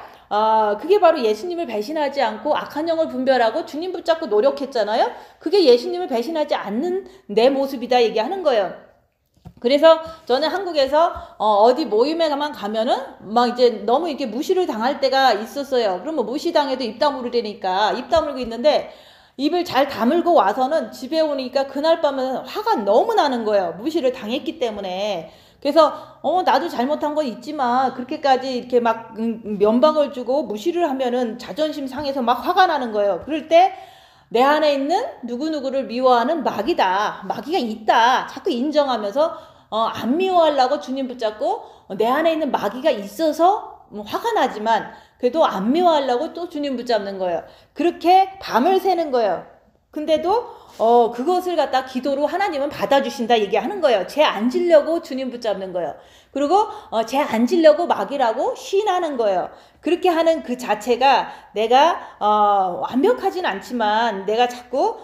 그게 바로 예수님을 배신하지 않고 악한 영을 분별하고 주님 붙잡고 노력했잖아요. 그게 예수님을 배신하지 않는 내 모습이다 얘기하는 거예요. 그래서 저는 한국에서 어디 모임에만 가면은 막 이제 너무 이렇게 무시를 당할 때가 있었어요. 그럼 무시당해도 입 다물으려니까 입 다물고 있는데, 입을 잘 다물고 와서는 집에 오니까 그날 밤은 화가 너무 나는 거예요. 무시를 당했기 때문에. 그래서 나도 잘못한 건 있지만 그렇게까지 이렇게 막 면박을 주고 무시를 하면은 자존심 상해서 막 화가 나는 거예요. 그럴 때 내 안에 있는 누구누구를 미워하는 마귀가 있다 자꾸 인정하면서 안 미워하려고 주님 붙잡고, 내 안에 있는 마귀가 있어서 화가 나지만 그래도 안 미워하려고 또 주님 붙잡는 거예요. 그렇게 밤을 새는 거예요. 근데도 그것을 갖다 기도로 하나님은 받아주신다 얘기하는 거예요. 죄 안 지려고 주님 붙잡는 거예요. 그리고 죄 안 지려고 마귀라고 시인하는 거예요. 그렇게 하는 그 자체가 내가 완벽하진 않지만 내가 자꾸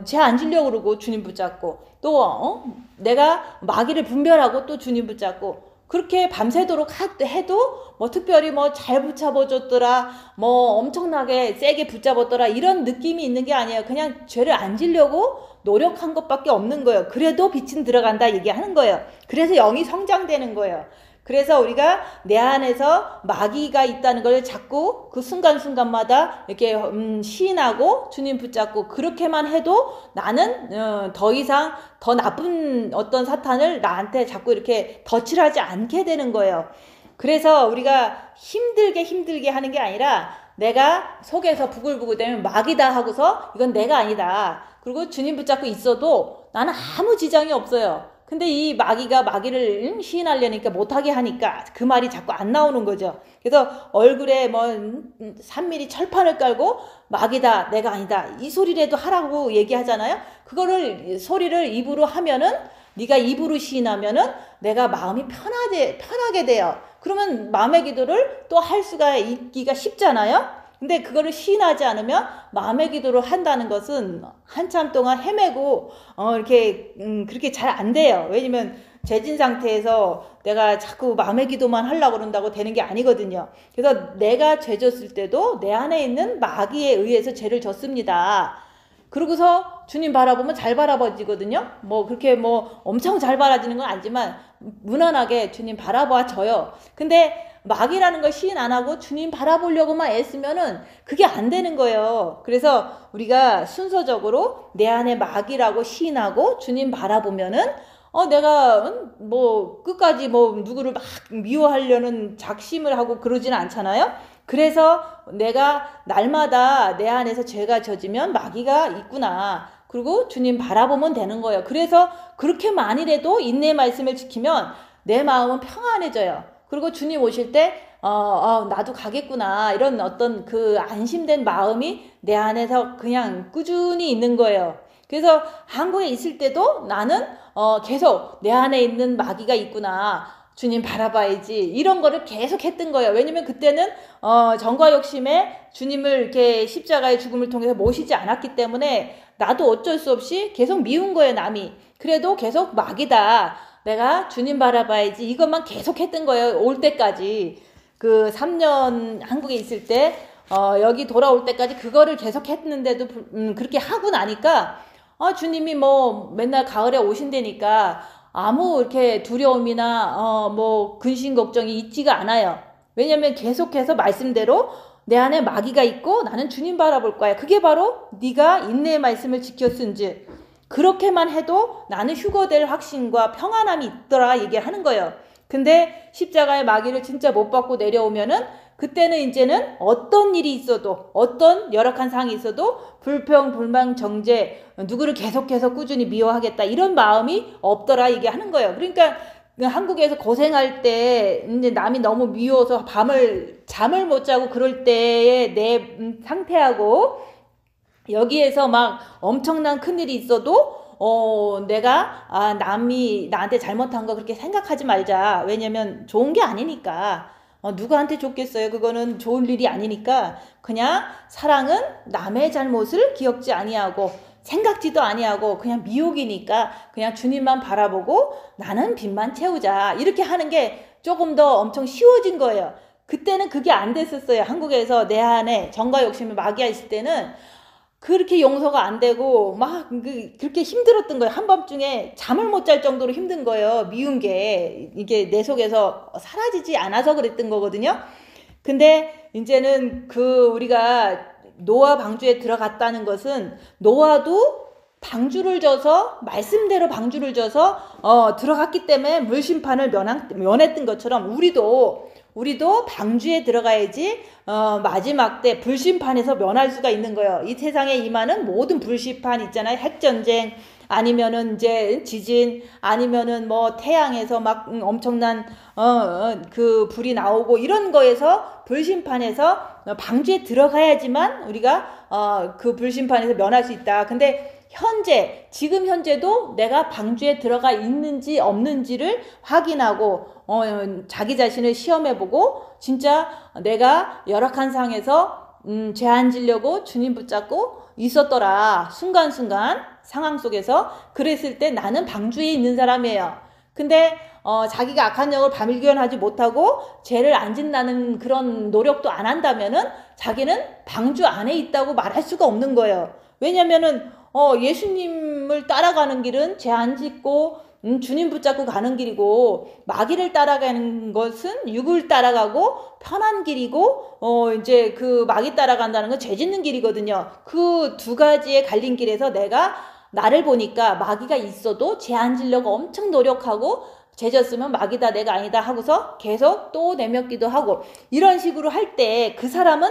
죄 안 지려고 그러고 주님 붙잡고 또 내가 마귀를 분별하고 또 주님 붙잡고 그렇게 밤새도록 해도 뭐 특별히 뭐 잘 붙잡아줬더라 뭐 엄청나게 세게 붙잡았더라 이런 느낌이 있는 게 아니에요. 그냥 죄를 안 지려고 노력한 것밖에 없는 거예요. 그래도 빛은 들어간다 얘기하는 거예요. 그래서 영이 성장되는 거예요. 그래서 우리가 내 안에서 마귀가 있다는 걸 자꾸 그 순간순간마다 이렇게 시인하고 주님 붙잡고 그렇게만 해도 나는 더 이상 더 나쁜 어떤 사탄을 나한테 자꾸 이렇게 덧칠하지 않게 되는 거예요. 그래서 우리가 힘들게 하는 게 아니라 내가 속에서 부글부글 되면 마귀다 하고서 이건 내가 아니다. 그리고 주님 붙잡고 있어도 나는 아무 지장이 없어요. 근데 이 마귀가 마귀를 시인하려니까 못하게 하니까 그 말이 자꾸 안 나오는 거죠. 그래서 얼굴에 뭐 3mm 철판을 깔고 마귀다 내가 아니다 이 소리라도 하라고 얘기하잖아요. 그거를 소리를 입으로 하면은 네가 입으로 시인하면은 내가 마음이 편하게 돼요. 그러면 마음의 기도를 또 할 수가 있기가 쉽잖아요. 근데 그거를 시인하지 않으면 마음의 기도를 한다는 것은 한참 동안 헤매고 이렇게 그렇게 잘 안 돼요. 왜냐면 죄진 상태에서 내가 자꾸 마음의 기도만 하려고 그런다고 되는 게 아니거든요. 그래서 내가 죄 졌을 때도 내 안에 있는 마귀에 의해서 죄를 졌습니다. 그러고서 주님 바라보면 잘 바라봐지거든요. 뭐 그렇게 뭐 엄청 잘 바라지는 건 아니지만 무난하게 주님 바라봐져요. 근데 마귀라는 걸 시인 안 하고 주님 바라보려고만 애쓰면은 그게 안 되는 거예요. 그래서 우리가 순서적으로 내 안에 마귀라고 시인하고 주님 바라보면은 내가 뭐 끝까지 뭐 누구를 막 미워하려는 작심을 하고 그러지는 않잖아요. 그래서 내가 날마다 내 안에서 죄가 져지면 마귀가 있구나. 그리고 주님 바라보면 되는 거예요. 그래서 그렇게만이라도 인내의 말씀을 지키면 내 마음은 평안해져요. 그리고 주님 오실 때 나도 가겠구나 이런 어떤 그 안심된 마음이 내 안에서 그냥 꾸준히 있는 거예요. 그래서 한국에 있을 때도 나는 계속 내 안에 있는 마귀가 있구나 주님 바라봐야지 이런 거를 계속 했던 거예요. 왜냐면 그때는 정과 욕심에 주님을 이렇게 십자가의 죽음을 통해서 모시지 않았기 때문에 나도 어쩔 수 없이 계속 미운 거예요. 남이. 그래도 계속 마귀다 내가 주님 바라봐야지 이것만 계속 했던 거예요. 올 때까지 그 3년 한국에 있을 때 여기 돌아올 때까지 그거를 계속 했는데도 그렇게 하고 나니까 주님이 뭐 맨날 가을에 오신다니까 아무 이렇게 두려움이나 뭐 근심 걱정이 있지가 않아요. 왜냐면 계속해서 말씀대로 내 안에 마귀가 있고 나는 주님 바라볼 거야. 그게 바로 네가 인내의 말씀을 지켰은지 그렇게만 해도 나는 휴거될 확신과 평안함이 있더라 얘기하는 거예요. 근데 십자가의 마귀를 진짜 못 받고 내려오면은 그때는 이제는 어떤 일이 있어도 어떤 열악한 상황이 있어도 불평, 불만, 정죄 누구를 계속해서 꾸준히 미워하겠다 이런 마음이 없더라 얘기하는 거예요. 그러니까 한국에서 고생할 때 이제 남이 너무 미워서 잠을 못 자고 그럴 때의 내 상태하고 여기에서 막 엄청난 큰일이 있어도 내가 남이 나한테 잘못한 거 그렇게 생각하지 말자. 왜냐면 좋은 게 아니니까. 누구한테 좋겠어요. 그거는 좋은 일이 아니니까 그냥 사랑은 남의 잘못을 기억지 아니하고 생각지도 아니하고 그냥 미혹이니까 그냥 주님만 바라보고 나는 빚만 채우자. 이렇게 하는 게 조금 더 엄청 쉬워진 거예요. 그때는 그게 안 됐었어요. 한국에서 내 안에 정과 욕심이 마귀가 있을 때는 그렇게 용서가 안 되고 막 그렇게 힘들었던 거예요. 한밤중에 잠을 못 잘 정도로 힘든 거예요. 미운 게 이게 내 속에서 사라지지 않아서 그랬던 거거든요. 근데 이제는 우리가 노아 방주에 들어갔다는 것은 노아도 방주를 져서 말씀대로 방주를 져서 들어갔기 때문에 물심판을 면했던 것처럼 우리도 방주에 들어가야지 마지막 때 불심판에서 면할 수가 있는 거예요. 이 세상에 임하는 모든 불심판 있잖아요. 핵전쟁 아니면은 이제 지진 아니면은 뭐 태양에서 막 엄청난 그 불이 나오고 이런 거에서 불심판에서 방주에 들어가야지만 우리가 그 불심판에서 면할 수 있다. 근데 지금 현재도 내가 방주에 들어가 있는지 없는지를 확인하고 자기 자신을 시험해보고 진짜 내가 열악한 상황에서 죄 안 지려고 주님 붙잡고 있었더라. 순간순간 상황 속에서 그랬을 때 나는 방주에 있는 사람이에요. 근데 자기가 악한 영을 발견하지 못하고 죄를 안 짓는다는 그런 노력도 안 한다면은 자기는 방주 안에 있다고 말할 수가 없는 거예요. 왜냐면은 예수님을 따라가는 길은 죄 안 짓고 주님 붙잡고 가는 길이고, 마귀를 따라가는 것은 육을 따라가고 편한 길이고, 이제 그 마귀 따라간다는 건 죄 짓는 길이거든요. 그 두 가지의 갈림길에서 내가 나를 보니까 마귀가 있어도 죄 안 지려고 엄청 노력하고, 죄 졌으면 마귀다 내가 아니다 하고서 계속 또 내겪기도 하고, 이런 식으로 할 때 그 사람은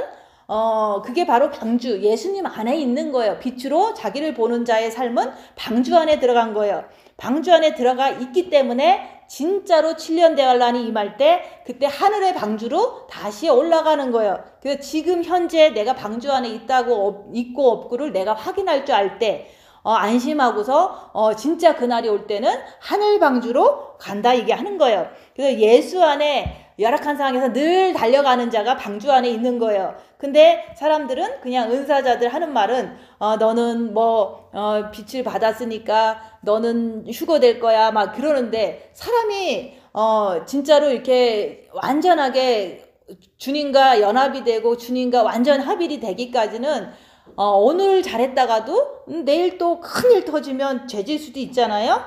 그게 바로 방주, 예수님 안에 있는 거예요. 빛으로 자기를 보는 자의 삶은 방주 안에 들어간 거예요. 방주 안에 들어가 있기 때문에 진짜로 7년 대환란이 임할 때 그때 하늘의 방주로 다시 올라가는 거예요. 그래서 지금 현재 내가 방주 안에 있고 없고를 내가 확인할 줄 알 때 안심하고서 진짜 그날이 올 때는 하늘 방주로 간다 얘기하는 거예요. 그래서 예수 안에 열악한 상황에서 늘 달려가는 자가 방주 안에 있는 거예요. 근데 사람들은 그냥 은사자들 하는 말은 너는 빛을 받았으니까 너는 휴거될 거야 막 그러는데, 사람이 진짜로 이렇게 완전하게 주님과 연합이 되고 주님과 완전 합일이 되기까지는 오늘 잘했다가도 내일 또 큰일 터지면 죄질 수도 있잖아요.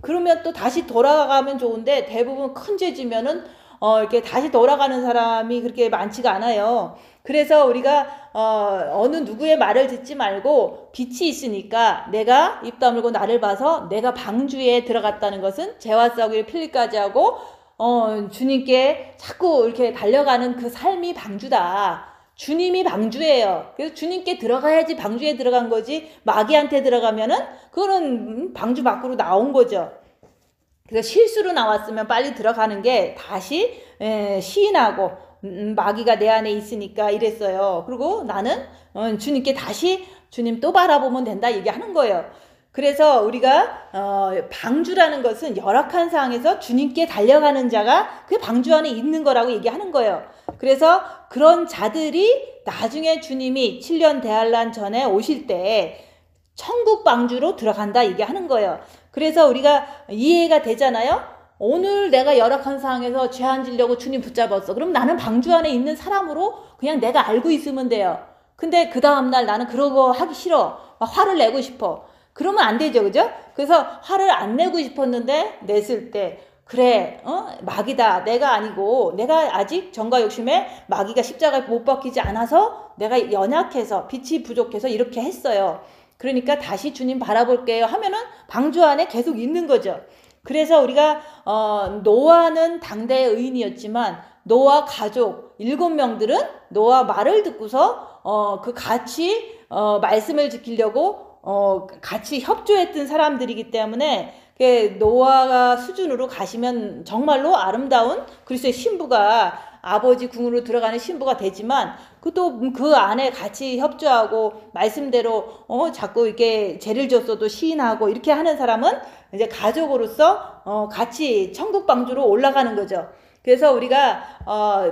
그러면 또 다시 돌아가면 좋은데 대부분 큰 죄 지면은 이렇게 다시 돌아가는 사람이 그렇게 많지가 않아요. 그래서 우리가 어느 누구의 말을 듣지 말고 빛이 있으니까 내가 입 다물고 나를 봐서 내가 방주에 들어갔다는 것은 죄와 싸우기를 필리까지 하고 주님께 자꾸 이렇게 달려가는 그 삶이 방주다. 주님이 방주예요. 그래서 주님께 들어가야지 방주에 들어간 거지, 마귀한테 들어가면은 그거는 방주 밖으로 나온 거죠. 그래서 실수로 나왔으면 빨리 들어가는 게 다시 시인하고 마귀가 내 안에 있으니까 이랬어요. 그리고 나는 주님께 다시 주님 또 바라보면 된다 얘기하는 거예요. 그래서 우리가 방주라는 것은 열악한 상황에서 주님께 달려가는 자가 그 방주 안에 있는 거라고 얘기하는 거예요. 그래서 그런 자들이 나중에 주님이 7년 대환란 전에 오실 때 천국 방주로 들어간다 얘기하는 거예요. 그래서 우리가 이해가 되잖아요. 오늘 내가 열악한 상황에서 죄 안 지려고 주님 붙잡았어. 그럼 나는 방주 안에 있는 사람으로 그냥 내가 알고 있으면 돼요. 근데 그 다음날 나는 그런 거 하기 싫어. 화를 내고 싶어. 그러면 안 되죠, 그죠? 그래서 화를 안 내고 싶었는데 냈을 때 그래, 마귀다. 내가 아니고 내가 아직 정과 욕심에 마귀가 십자가에 못 박히지 않아서 내가 연약해서 빛이 부족해서 이렇게 했어요. 그러니까 다시 주님 바라볼게요 하면은 방주 안에 계속 있는 거죠. 그래서 우리가 노아는 당대의 의인이었지만 노아 가족 7명들은 노아 말을 듣고서 그 같이 말씀을 지키려고 같이 협조했던 사람들이기 때문에 노아가 수준으로 가시면 정말로 아름다운 그리스도의 신부가 아버지 궁으로 들어가는 신부가 되지만 그 안에 같이 협조하고 말씀대로 자꾸 이렇게 죄를 졌어도 시인하고 이렇게 하는 사람은 이제 가족으로서 같이 천국 방주로 올라가는 거죠. 그래서 우리가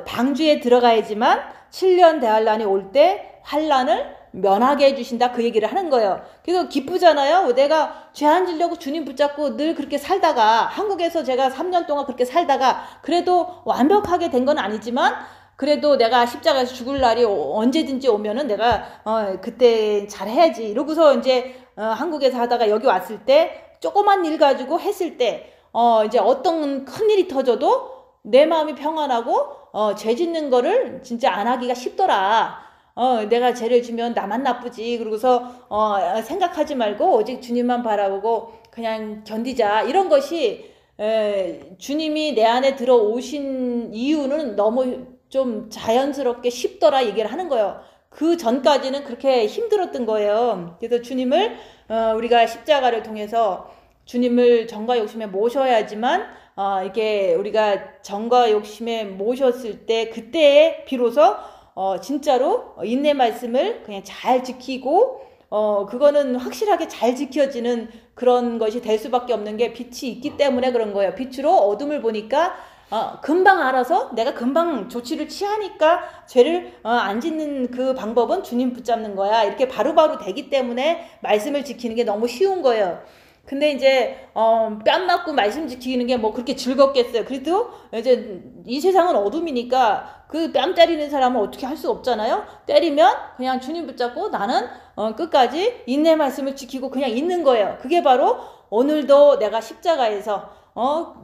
방주에 들어가야지만 7년 대환란이 올 때 환란을 면하게 해주신다 그 얘기를 하는 거예요. 그래서 기쁘잖아요. 내가 죄 안 지려고 주님 붙잡고 늘 그렇게 살다가 한국에서 제가 3년 동안 그렇게 살다가 그래도 완벽하게 된 건 아니지만 그래도 내가 십자가에서 죽을 날이 언제든지 오면은 내가 그때 잘해야지 이러고서 이제 한국에서 하다가 여기 왔을 때 조그만 일 가지고 했을 때 이제 어떤 큰일이 터져도 내 마음이 평안하고 죄 짓는 거를 진짜 안 하기가 쉽더라. 내가 죄를 지면 나만 나쁘지. 그러고서 생각하지 말고 오직 주님만 바라보고 그냥 견디자. 이런 것이 주님이 내 안에 들어오신 이유는 너무 좀 자연스럽게 쉽더라 얘기를 하는 거예요. 그 전까지는 그렇게 힘들었던 거예요. 그래서 주님을 우리가 십자가를 통해서 주님을 정과 욕심에 모셔야지만 이게 우리가 정과 욕심에 모셨을 때 그때에 비로소 진짜로 인내 말씀을 그냥 잘 지키고 그거는 확실하게 잘 지켜지는 그런 것이 될 수밖에 없는 게 빛이 있기 때문에 그런 거예요. 빛으로 어둠을 보니까 금방 알아서 내가 금방 조치를 취하니까 죄를 안 짓는 그 방법은 주님 붙잡는 거야. 이렇게 바로바로 되기 때문에 말씀을 지키는 게 너무 쉬운 거예요. 근데 이제 뺨 맞고 말씀 지키는 게 뭐 그렇게 즐겁겠어요. 그래도 이제 이 세상은 어둠이니까 그 뺨 때리는 사람은 어떻게 할 수 없잖아요. 때리면 그냥 주님 붙잡고 나는 끝까지 인내 말씀을 지키고 그냥 있는 거예요. 그게 바로 오늘도 내가 십자가에서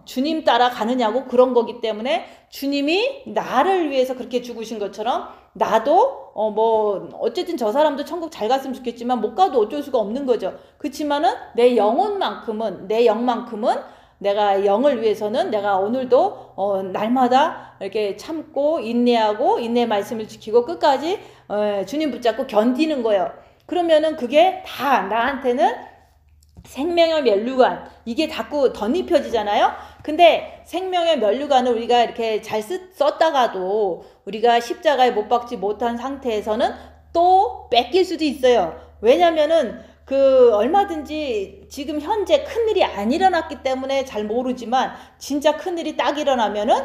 주님 따라 가느냐고 그런 거기 때문에 주님이 나를 위해서 그렇게 죽으신 것처럼 나도 뭐 어쨌든 저 사람도 천국 잘 갔으면 좋겠지만 못 가도 어쩔 수가 없는 거죠. 그렇지만은 내 영혼만큼은 내 영만큼은 내가 영을 위해서는 내가 오늘도 날마다 이렇게 참고 인내하고 인내 말씀을 지키고 끝까지 주님 붙잡고 견디는 거예요. 그러면은 그게 다 나한테는 생명의 면류관 이게 자꾸 덧입혀지잖아요. 근데 생명의 면류관을 우리가 이렇게 잘 썼다가도 우리가 십자가에 못 박지 못한 상태에서는 또 뺏길 수도 있어요. 왜냐면은 얼마든지 지금 현재 큰일이 안 일어났기 때문에 잘 모르지만 진짜 큰일이 딱 일어나면은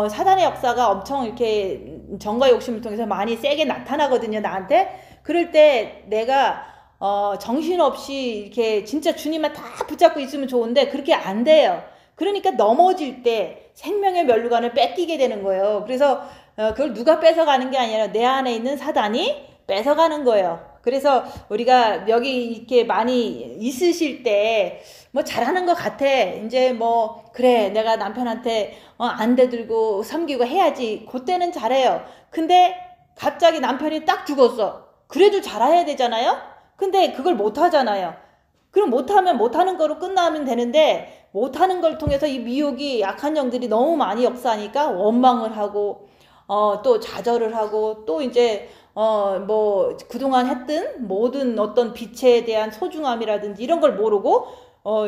사단의 역사가 엄청 이렇게 정과 욕심을 통해서 많이 세게 나타나거든요, 나한테. 그럴 때 내가 정신없이 이렇게 진짜 주님만 다 붙잡고 있으면 좋은데 그렇게 안 돼요. 그러니까 넘어질 때 생명의 면류관을 뺏기게 되는 거예요. 그래서 그걸 누가 뺏어가는 게 아니라 내 안에 있는 사단이 뺏어가는 거예요. 그래서 우리가 여기 이렇게 많이 있으실 때 뭐 잘하는 것 같아. 이제 뭐 그래 내가 남편한테 안 대들고 섬기고 해야지. 그때는 잘해요. 근데 갑자기 남편이 딱 죽었어. 그래도 잘해야 되잖아요. 근데 그걸 못 하잖아요. 그럼 못하면 못하는 거로 끝나면 되는데 못하는 걸 통해서 이 미혹이 약한 영들이 너무 많이 역사하니까 원망을 하고 또 좌절을 하고 또 이제 뭐 그동안 했던 모든 어떤 빛에 대한 소중함이라든지 이런 걸 모르고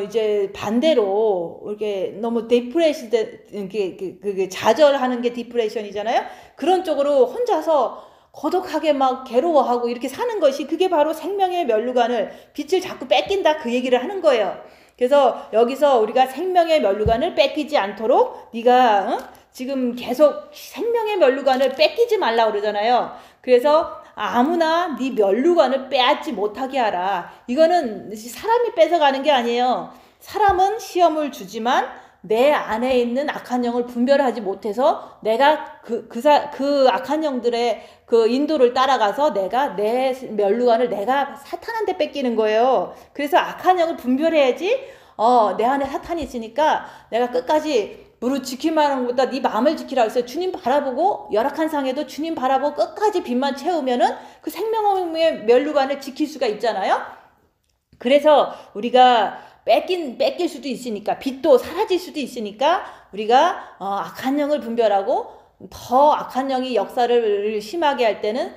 이제 반대로 이렇게 너무 디프레시 그게 좌절하는 게 디프레션이잖아요. 그런 쪽으로 혼자서 고독하게 막 괴로워하고 이렇게 사는 것이 그게 바로 생명의 면류관을 빛을 자꾸 뺏긴다 그 얘기를 하는 거예요. 그래서 여기서 우리가 생명의 면류관을 뺏기지 않도록 네가 지금 계속 생명의 면류관을 뺏기지 말라고 그러잖아요. 그래서 아무나 네 면류관을 빼앗지 못하게 하라. 이거는 사람이 뺏어가는 게 아니에요. 사람은 시험을 주지만 내 안에 있는 악한 영을 분별하지 못해서 내가 그 악한 영들의 그 인도를 따라가서 내가 내 면류관을 내가 사탄한테 뺏기는 거예요. 그래서 악한 영을 분별해야지 내 안에 사탄이 있으니까 내가 끝까지 무릇 지키만 하는 것보다 네 마음을 지키라 그랬어요. 주님 바라보고 열악한 상에도 주님 바라보고 끝까지 빛만 채우면은 그 생명의 면류관을 지킬 수가 있잖아요. 그래서 우리가 뺏길 수도 있으니까 빛도 사라질 수도 있으니까 우리가 악한 영을 분별하고 더 악한 영이 역사를 심하게 할 때는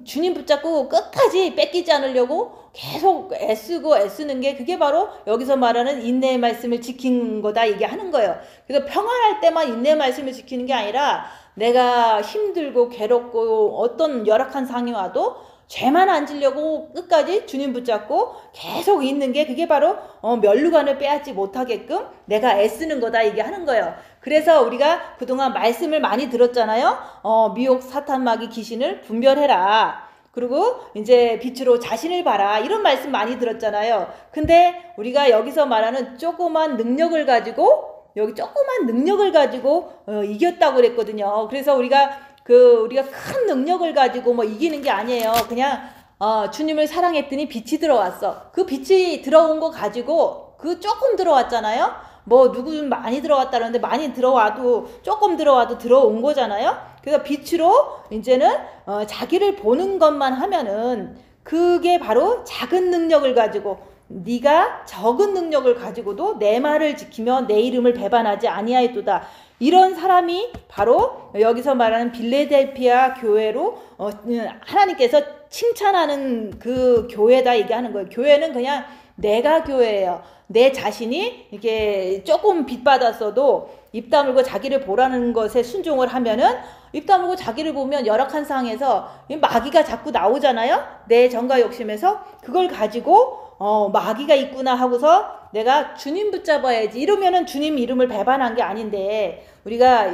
주님 붙잡고 끝까지 뺏기지 않으려고 계속 애쓰는 게 그게 바로 여기서 말하는 인내의 말씀을 지키는 거다 얘기하는 거예요. 그래서 평안할 때만 인내의 말씀을 지키는 게 아니라 내가 힘들고 괴롭고 어떤 열악한 상이 와도 죄만 안 지려고 끝까지 주님 붙잡고 계속 있는 게 그게 바로 면류관을 빼앗지 못하게끔 내가 애쓰는 거다 얘기하는 거예요. 그래서 우리가 그동안 말씀을 많이 들었잖아요. 미혹 사탄 마귀 귀신을 분별해라. 그리고 이제 빛으로 자신을 봐라. 이런 말씀 많이 들었잖아요. 근데 우리가 여기서 말하는 조그만 능력을 가지고 이겼다고 그랬거든요. 그래서 우리가 큰 능력을 가지고 뭐 이기는 게 아니에요. 그냥 주님을 사랑했더니 빛이 들어왔어. 그 빛이 들어온 거 가지고 그 조금 들어왔잖아요. 뭐 누구는 많이 들어왔다는데 많이 들어와도 조금 들어와도 들어온 거잖아요. 그래서 빛으로 이제는 자기를 보는 것만 하면은 그게 바로 작은 능력을 가지고 네가 적은 능력을 가지고도 내 말을 지키며 내 이름을 배반하지 아니하였도다. 이런 사람이 바로 여기서 말하는 빌레델피아 교회로 하나님께서 칭찬하는 그 교회다 얘기하는 거예요. 교회는 그냥 내가 교회예요. 내 자신이 이렇게 조금 빚받았어도 입 다물고 자기를 보라는 것에 순종을 하면은 입 다물고 자기를 보면 열악한 상황에서 마귀가 자꾸 나오잖아요. 내 정과 욕심에서 그걸 가지고 마귀가 있구나 하고서 내가 주님 붙잡아야지. 이러면은 주님 이름을 배반한 게 아닌데, 우리가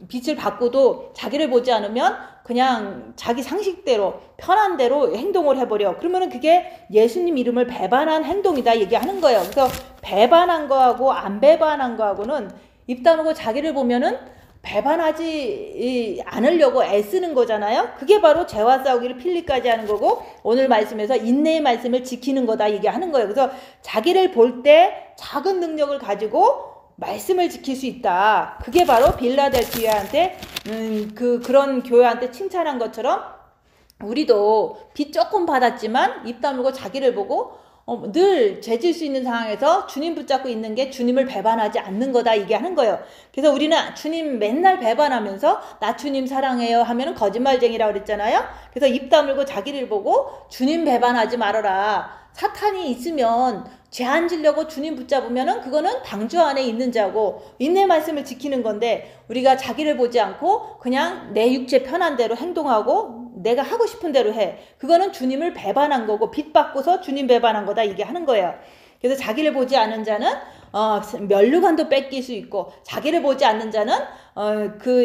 빛을 받고도 자기를 보지 않으면 그냥 자기 상식대로 편한 대로 행동을 해버려. 그러면은 그게 예수님 이름을 배반한 행동이다 얘기하는 거예요. 그래서 배반한 거하고 안 배반한 거하고는 입 다물고 자기를 보면은 배반하지 않으려고 애쓰는 거잖아요. 그게 바로 죄와 싸우기를 필리까지 하는 거고, 오늘 말씀에서 인내의 말씀을 지키는 거다 얘기하는 거예요. 그래서 자기를 볼 때 작은 능력을 가지고 말씀을 지킬 수 있다. 그게 바로 빌라델피아한테 그런 교회한테 칭찬한 것처럼 우리도 빚 조금 받았지만 입 다물고 자기를 보고 늘 죄질 수 있는 상황에서 주님 붙잡고 있는 게 주님을 배반하지 않는 거다 얘기하는 거예요. 그래서 우리는 주님 맨날 배반하면서 나 주님 사랑해요 하면은 거짓말쟁이라고 그랬잖아요. 그래서 입 다물고 자기를 보고 주님 배반하지 말아라. 사탄이 있으면 죄 안 지려고 주님 붙잡으면은 그거는 방주 안에 있는 자고 인내 말씀을 지키는 건데, 우리가 자기를 보지 않고 그냥 내 육체 편한 대로 행동하고 내가 하고 싶은 대로 해. 그거는 주님을 배반한 거고 빚 받고서 주님 배반한 거다 이게 하는 거예요. 그래서 자기를 보지 않은 자는 면류관도 뺏길 수 있고, 자기를 보지 않는 자는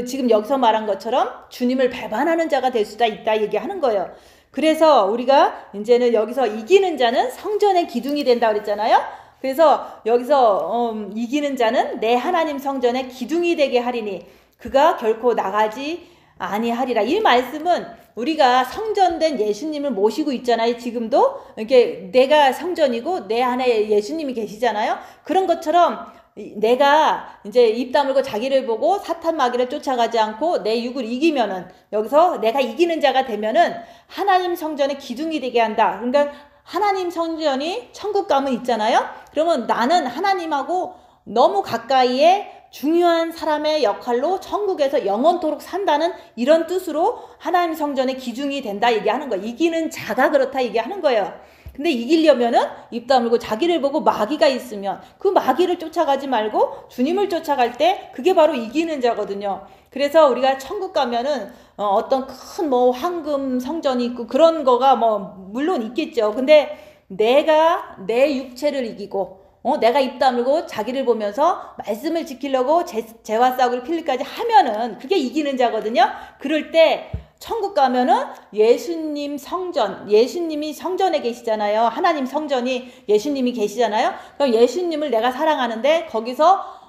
지금 여기서 말한 것처럼 주님을 배반하는 자가 될 수도 있다 얘기하는 거예요. 그래서 우리가 이제는 여기서 이기는 자는 성전의 기둥이 된다 그랬잖아요. 그래서 여기서 이기는 자는 내 하나님 성전의 기둥이 되게 하리니 그가 결코 나가지 아니하리라. 이 말씀은 우리가 성전된 예수님을 모시고 있잖아요. 지금도 이렇게 내가 성전이고 내 안에 예수님이 계시잖아요. 그런 것처럼 내가 이제 입 다물고 자기를 보고 사탄 마귀를 쫓아가지 않고 내 육을 이기면은, 여기서 내가 이기는 자가 되면은 하나님 성전의 기둥이 되게 한다. 그러니까 하나님 성전이 천국 가면 있잖아요. 그러면 나는 하나님하고 너무 가까이에 중요한 사람의 역할로 천국에서 영원토록 산다는 이런 뜻으로 하나님 성전의 기둥이 된다 얘기하는 거예요. 이기는 자가 그렇다 얘기하는 거예요. 근데 이기려면은 입 다물고 자기를 보고 마귀가 있으면 그 마귀를 쫓아가지 말고 주님을 쫓아갈 때 그게 바로 이기는 자거든요. 그래서 우리가 천국 가면은 어떤 큰 황금 성전이 있고 그런 거가 물론 있겠죠. 근데 내가 내 육체를 이기고 내가 입 다물고 자기를 보면서 말씀을 지키려고 죄와 싸우기를 필리까지 하면은 그게 이기는 자거든요. 그럴 때 천국 가면은 예수님 성전, 예수님이 성전에 계시잖아요. 하나님 성전이 예수님이 계시잖아요. 그럼 예수님을 내가 사랑하는데 거기서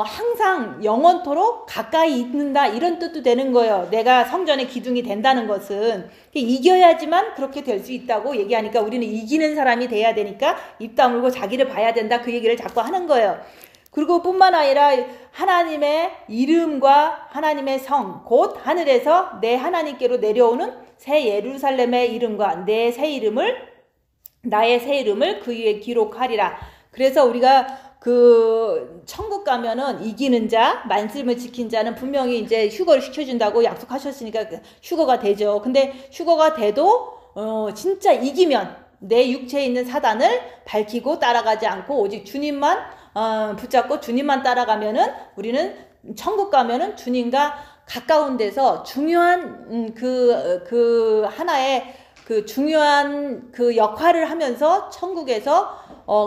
항상 영원토록 가까이 있는다 이런 뜻도 되는 거예요. 내가 성전의 기둥이 된다는 것은 이겨야지만 그렇게 될 수 있다고 얘기하니까 우리는 이기는 사람이 돼야 되니까 입 다물고 자기를 봐야 된다 그 얘기를 자꾸 하는 거예요. 그리고 뿐만 아니라 하나님의 이름과 하나님의 성, 곧 하늘에서 내 하나님께로 내려오는 새 예루살렘의 이름과 내 새 이름을, 나의 새 이름을 그 위에 기록하리라. 그래서 우리가 천국 가면은 이기는 자, 말씀을 지킨 자는 분명히 이제 휴거를 시켜준다고 약속하셨으니까 휴거가 되죠. 근데 휴거가 돼도 진짜 이기면 내 육체에 있는 사단을 밝히고 따라가지 않고 오직 주님만 붙잡고 주님만 따라가면은 우리는 천국 가면은 주님과 가까운 데서 중요한 하나의 중요한 역할을 하면서 천국에서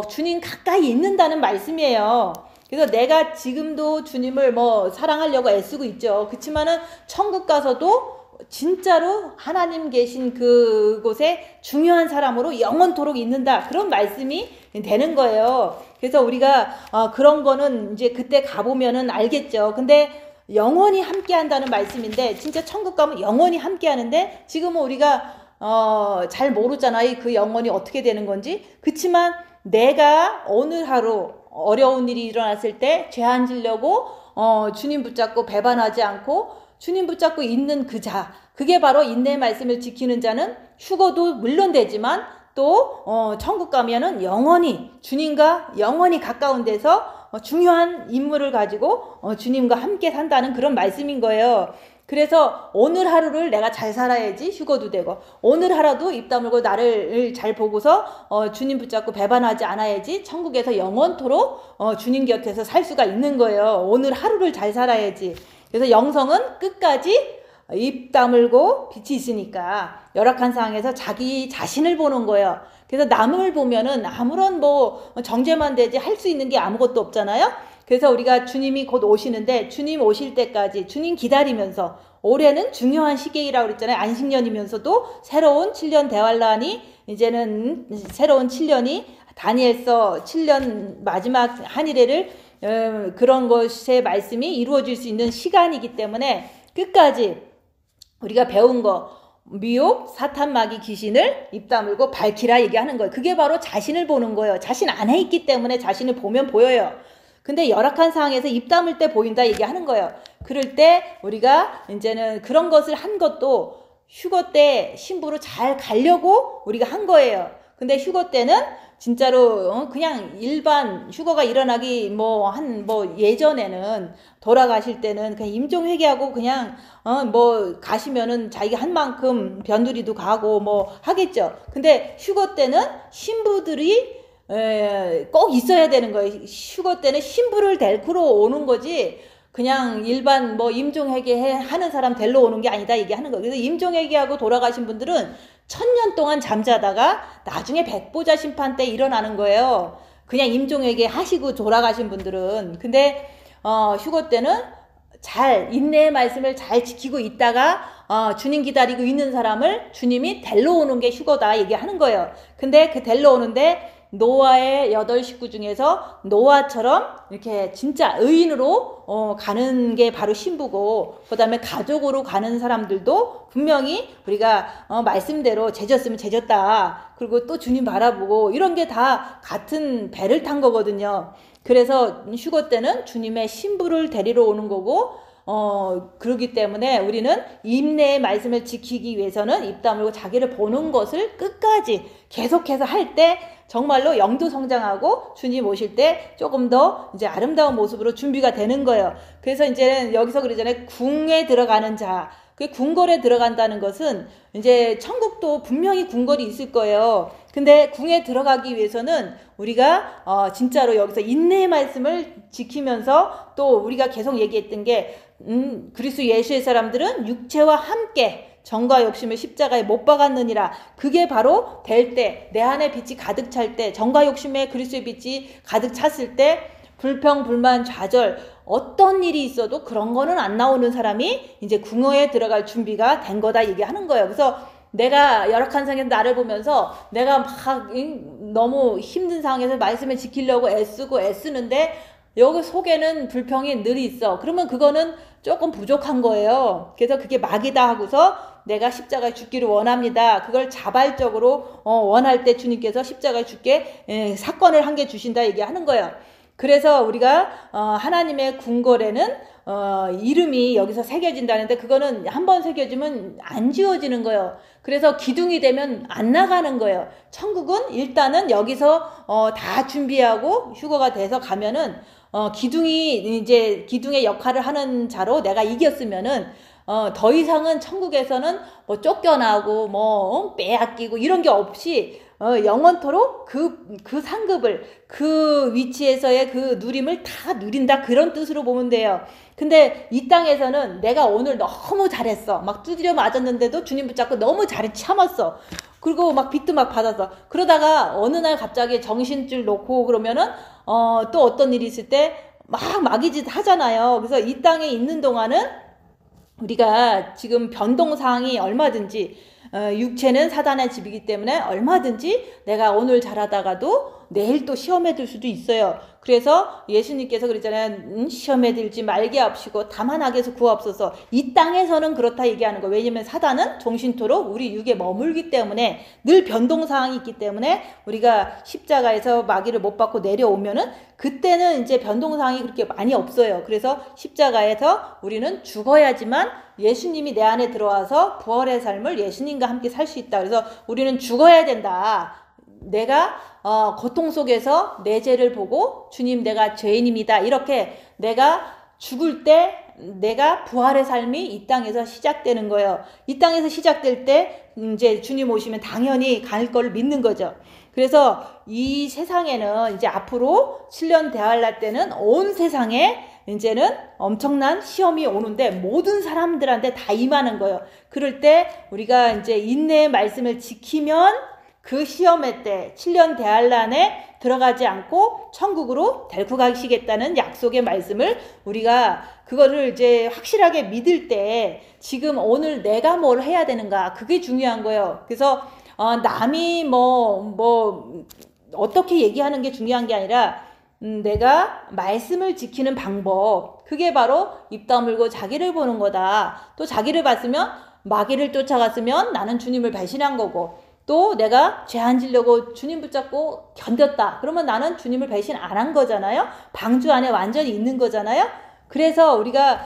주님 가까이 있는다는 말씀이에요. 그래서 내가 지금도 주님을 사랑하려고 애쓰고 있죠. 그렇지만은 천국 가서도 진짜로 하나님 계신 그곳에 중요한 사람으로 영원토록 있는다. 그런 말씀이 되는 거예요. 그래서 우리가 그런 거는 이제 그때 가보면은 알겠죠. 근데 영원히 함께 한다는 말씀인데 진짜 천국 가면 영원히 함께 하는데 지금은 우리가 잘 모르잖아요. 그 영원히 어떻게 되는 건지. 그치만 내가 오늘 하루 어려운 일이 일어났을 때 죄 안 지려고 주님 붙잡고 배반하지 않고 주님 붙잡고 있는 그 자, 그게 바로 인내의 말씀을 지키는 자는 휴거도 물론 되지만 또 천국 가면은 영원히 주님과 영원히 가까운 데서 중요한 임무를 가지고 주님과 함께 산다는 그런 말씀인 거예요. 그래서 오늘 하루를 내가 잘 살아야지 휴거도 되고, 오늘 하루도 입 다물고 나를 잘 보고서 주님 붙잡고 배반하지 않아야지 천국에서 영원토록 주님 곁에서 살 수가 있는 거예요. 오늘 하루를 잘 살아야지. 그래서 영성은 끝까지 입 다물고 빛이 있으니까 열악한 상황에서 자기 자신을 보는 거예요. 그래서 남을 보면은 아무런 뭐 정죄만 되지 할 수 있는 게 아무것도 없잖아요. 그래서 우리가 주님이 곧 오시는데 주님 오실 때까지 주님 기다리면서 올해는 중요한 시기라고 그랬잖아요. 안식년이면서도 새로운 7년 대환란이 이제는 새로운 7년이 다니엘서 7년 마지막 한일회를 그런 것의 말씀이 이루어질 수 있는 시간이기 때문에 끝까지 우리가 배운 거 미혹, 사탄, 마귀, 귀신을 입 다물고 밝히라 얘기하는 거예요. 그게 바로 자신을 보는 거예요. 자신 안에 있기 때문에 자신을 보면 보여요. 근데 열악한 상황에서 입 다물 때 보인다 얘기하는 거예요. 그럴 때 우리가 이제는 그런 것을 한 것도 휴거 때 신부로 잘 가려고 우리가 한 거예요. 근데 휴거 때는 진짜로 그냥 일반 휴거가 일어나기 뭐 예전에는 돌아가실 때는 그냥 임종회개하고 그냥 뭐 가시면은 자기가 한 만큼 변두리도 가고 뭐 하겠죠. 근데 휴거 때는 신부들이 꼭 있어야 되는 거예요. 휴거 때는 신부를 데리러 오는 거지 그냥 일반 뭐 임종회개 하는 사람 데리러 오는 게 아니다 얘기하는 거예요. 그래서 임종회개하고 돌아가신 분들은 1000년 동안 잠자다가 나중에 백보자 심판 때 일어나는 거예요. 그냥 임종회개 하시고 돌아가신 분들은. 근데 휴거 때는 잘 인내의 말씀을 잘 지키고 있다가 주님 기다리고 있는 사람을 주님이 데리러 오는 게 휴거다 얘기하는 거예요. 근데 그 데리러 오는데 노아의 8식구 중에서 노아처럼 이렇게 진짜 의인으로 가는 게 바로 신부고, 그 다음에 가족으로 가는 사람들도 분명히 우리가 말씀대로 제졌으면 제졌다, 그리고 또 주님 바라보고 이런 게 다 같은 배를 탄 거거든요. 그래서 휴거 때는 주님의 신부를 데리러 오는 거고, 그러기 때문에 우리는 인내의 말씀을 지키기 위해서는 입 다물고 자기를 보는 것을 끝까지 계속해서 할 때 정말로 영도 성장하고 주님 오실 때 조금 더 이제 아름다운 모습으로 준비가 되는 거예요. 그래서 이제는 여기서 그러잖아요. 궁에 들어가는 자. 그 궁궐에 들어간다는 것은 이제 천국도 분명히 궁궐이 있을 거예요. 근데 궁에 들어가기 위해서는 우리가 진짜로 여기서 인내의 말씀을 지키면서 또 우리가 계속 얘기했던 게 그리스도 예수의 사람들은 육체와 함께 정과 욕심을 십자가에 못 박았느니라. 그게 바로 될 때, 내 안에 빛이 가득 찰 때, 정과 욕심에 그리스도의 빛이 가득 찼을 때 불평, 불만, 좌절 어떤 일이 있어도 그런 거는 안 나오는 사람이 이제 궁어에 들어갈 준비가 된 거다 얘기하는 거예요. 그래서 내가 열악한 상황에서 나를 보면서 내가 막 너무 힘든 상황에서 말씀을 지키려고 애쓰는데 여기 속에는 불평이 늘 있어. 그러면 그거는 조금 부족한 거예요. 그래서 그게 마귀다 하고서 내가 십자가에 죽기를 원합니다. 그걸 자발적으로 원할 때 주님께서 십자가에 죽게 사건을 한 개 주신다 얘기하는 거예요. 그래서 우리가 하나님의 궁궐에는 이름이 여기서 새겨진다는데 그거는 한번 새겨지면 안 지워지는 거예요. 그래서 기둥이 되면 안 나가는 거예요. 천국은 일단은 여기서 다 준비하고 휴거가 돼서 가면은 기둥의 역할을 하는 자로 내가 이겼으면은 더 이상은 천국에서는 뭐 쫓겨나고 뭐 빼앗기고 이런 게 없이 영원토록 그 상급을, 그 위치에서의 그 누림을 다 누린다, 그런 뜻으로 보면 돼요. 근데 이 땅에서는 내가 오늘 너무 잘했어, 막 두드려 맞았는데도 주님 붙잡고 너무 잘 참았어, 그리고 막 빚도 막 받았어. 그러다가 어느 날 갑자기 정신줄 놓고 그러면은 또 어떤 일이 있을 때 막 마귀짓 하잖아요. 그래서 이 땅에 있는 동안은 우리가 지금 변동사항이 얼마든지 육체는 사단의 집이기 때문에 얼마든지 내가 오늘 잘하다가도 내일 또 시험에 들 수도 있어요. 그래서 예수님께서 그랬잖아요. 시험에 들지 말게 하옵시고 다만 악에서 구하옵소서. 이 땅에서는 그렇다 얘기하는 거예요. 왜냐면 사단은 종신토록 우리 육에 머물기 때문에 늘 변동사항이 있기 때문에 우리가 십자가에서 마귀를 못 받고 내려오면은 그때는 이제 변동사항이 그렇게 많이 없어요. 그래서 십자가에서 우리는 죽어야지만 예수님이 내 안에 들어와서 부활의 삶을 예수님과 함께 살 수 있다. 그래서 우리는 죽어야 된다. 내가 고통 속에서 내 죄를 보고 주님 내가 죄인입니다. 이렇게 내가 죽을 때 내가 부활의 삶이 이 땅에서 시작되는 거예요. 이 땅에서 시작될 때 이제 주님 오시면 당연히 갈 걸 믿는 거죠. 그래서 이 세상에는 이제 앞으로 7년 대환란 때는 온 세상에 이제는 엄청난 시험이 오는데 모든 사람들한테 다 임하는 거예요. 그럴 때 우리가 이제 인내의 말씀을 지키면 그 시험의 때 7년 대환란에 들어가지 않고 천국으로 데리고 가시겠다는 약속의 말씀을 우리가 그거를 이제 확실하게 믿을 때 지금 오늘 내가 뭘 해야 되는가, 그게 중요한 거예요. 그래서 남이 뭐 어떻게 얘기하는 게 중요한 게 아니라 내가 말씀을 지키는 방법, 그게 바로 입 다물고 자기를 보는 거다. 또 자기를 봤으면 마귀를 쫓아갔으면 나는 주님을 배신한 거고, 또 내가 죄 안 지려고 주님 붙잡고 견뎠다. 그러면 나는 주님을 배신 안 한 거잖아요. 방주 안에 완전히 있는 거잖아요. 그래서 우리가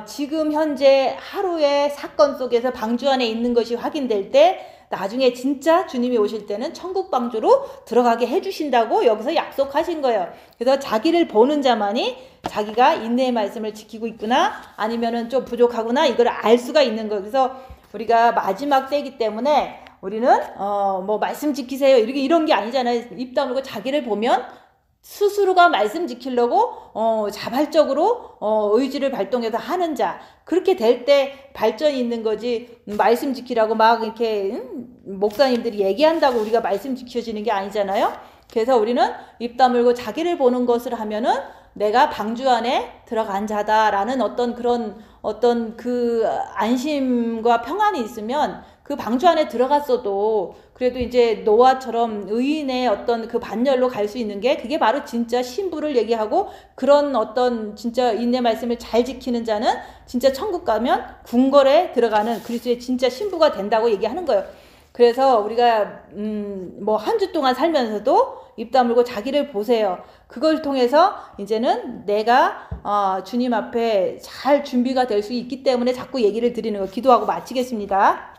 지금 현재 하루의 사건 속에서 방주 안에 있는 것이 확인될 때 나중에 진짜 주님이 오실 때는 천국 방주로 들어가게 해주신다고 여기서 약속하신 거예요. 그래서 자기를 보는 자만이 자기가 인내의 말씀을 지키고 있구나, 아니면은 좀 부족하구나, 이걸 알 수가 있는 거예요. 그래서 우리가 마지막 때이기 때문에 우리는 뭐 말씀 지키세요 이런 게 아니잖아요. 입 다물고 자기를 보면 스스로가 말씀 지키려고 자발적으로 의지를 발동해서 하는 자, 그렇게 될 때 발전이 있는 거지. 말씀 지키라고 막 이렇게 목사님들이 얘기한다고 우리가 말씀 지켜지는 게 아니잖아요. 그래서 우리는 입 다물고 자기를 보는 것을 하면은 내가 방주 안에 들어간 자다라는 어떤 그 안심과 평안이 있으면 그 방주 안에 들어갔어도 그래도 이제 노아처럼 의인의 어떤 그 반열로 갈 수 있는 게, 그게 바로 진짜 신부를 얘기하고, 그런 어떤 진짜 인내 말씀을 잘 지키는 자는 진짜 천국 가면 궁궐에 들어가는 그리스도의 진짜 신부가 된다고 얘기하는 거예요. 그래서 우리가 뭐 한 주 동안 살면서도 입 다물고 자기를 보세요. 그걸 통해서 이제는 내가 주님 앞에 잘 준비가 될 수 있기 때문에 자꾸 얘기를 드리는 거. 기도하고 마치겠습니다.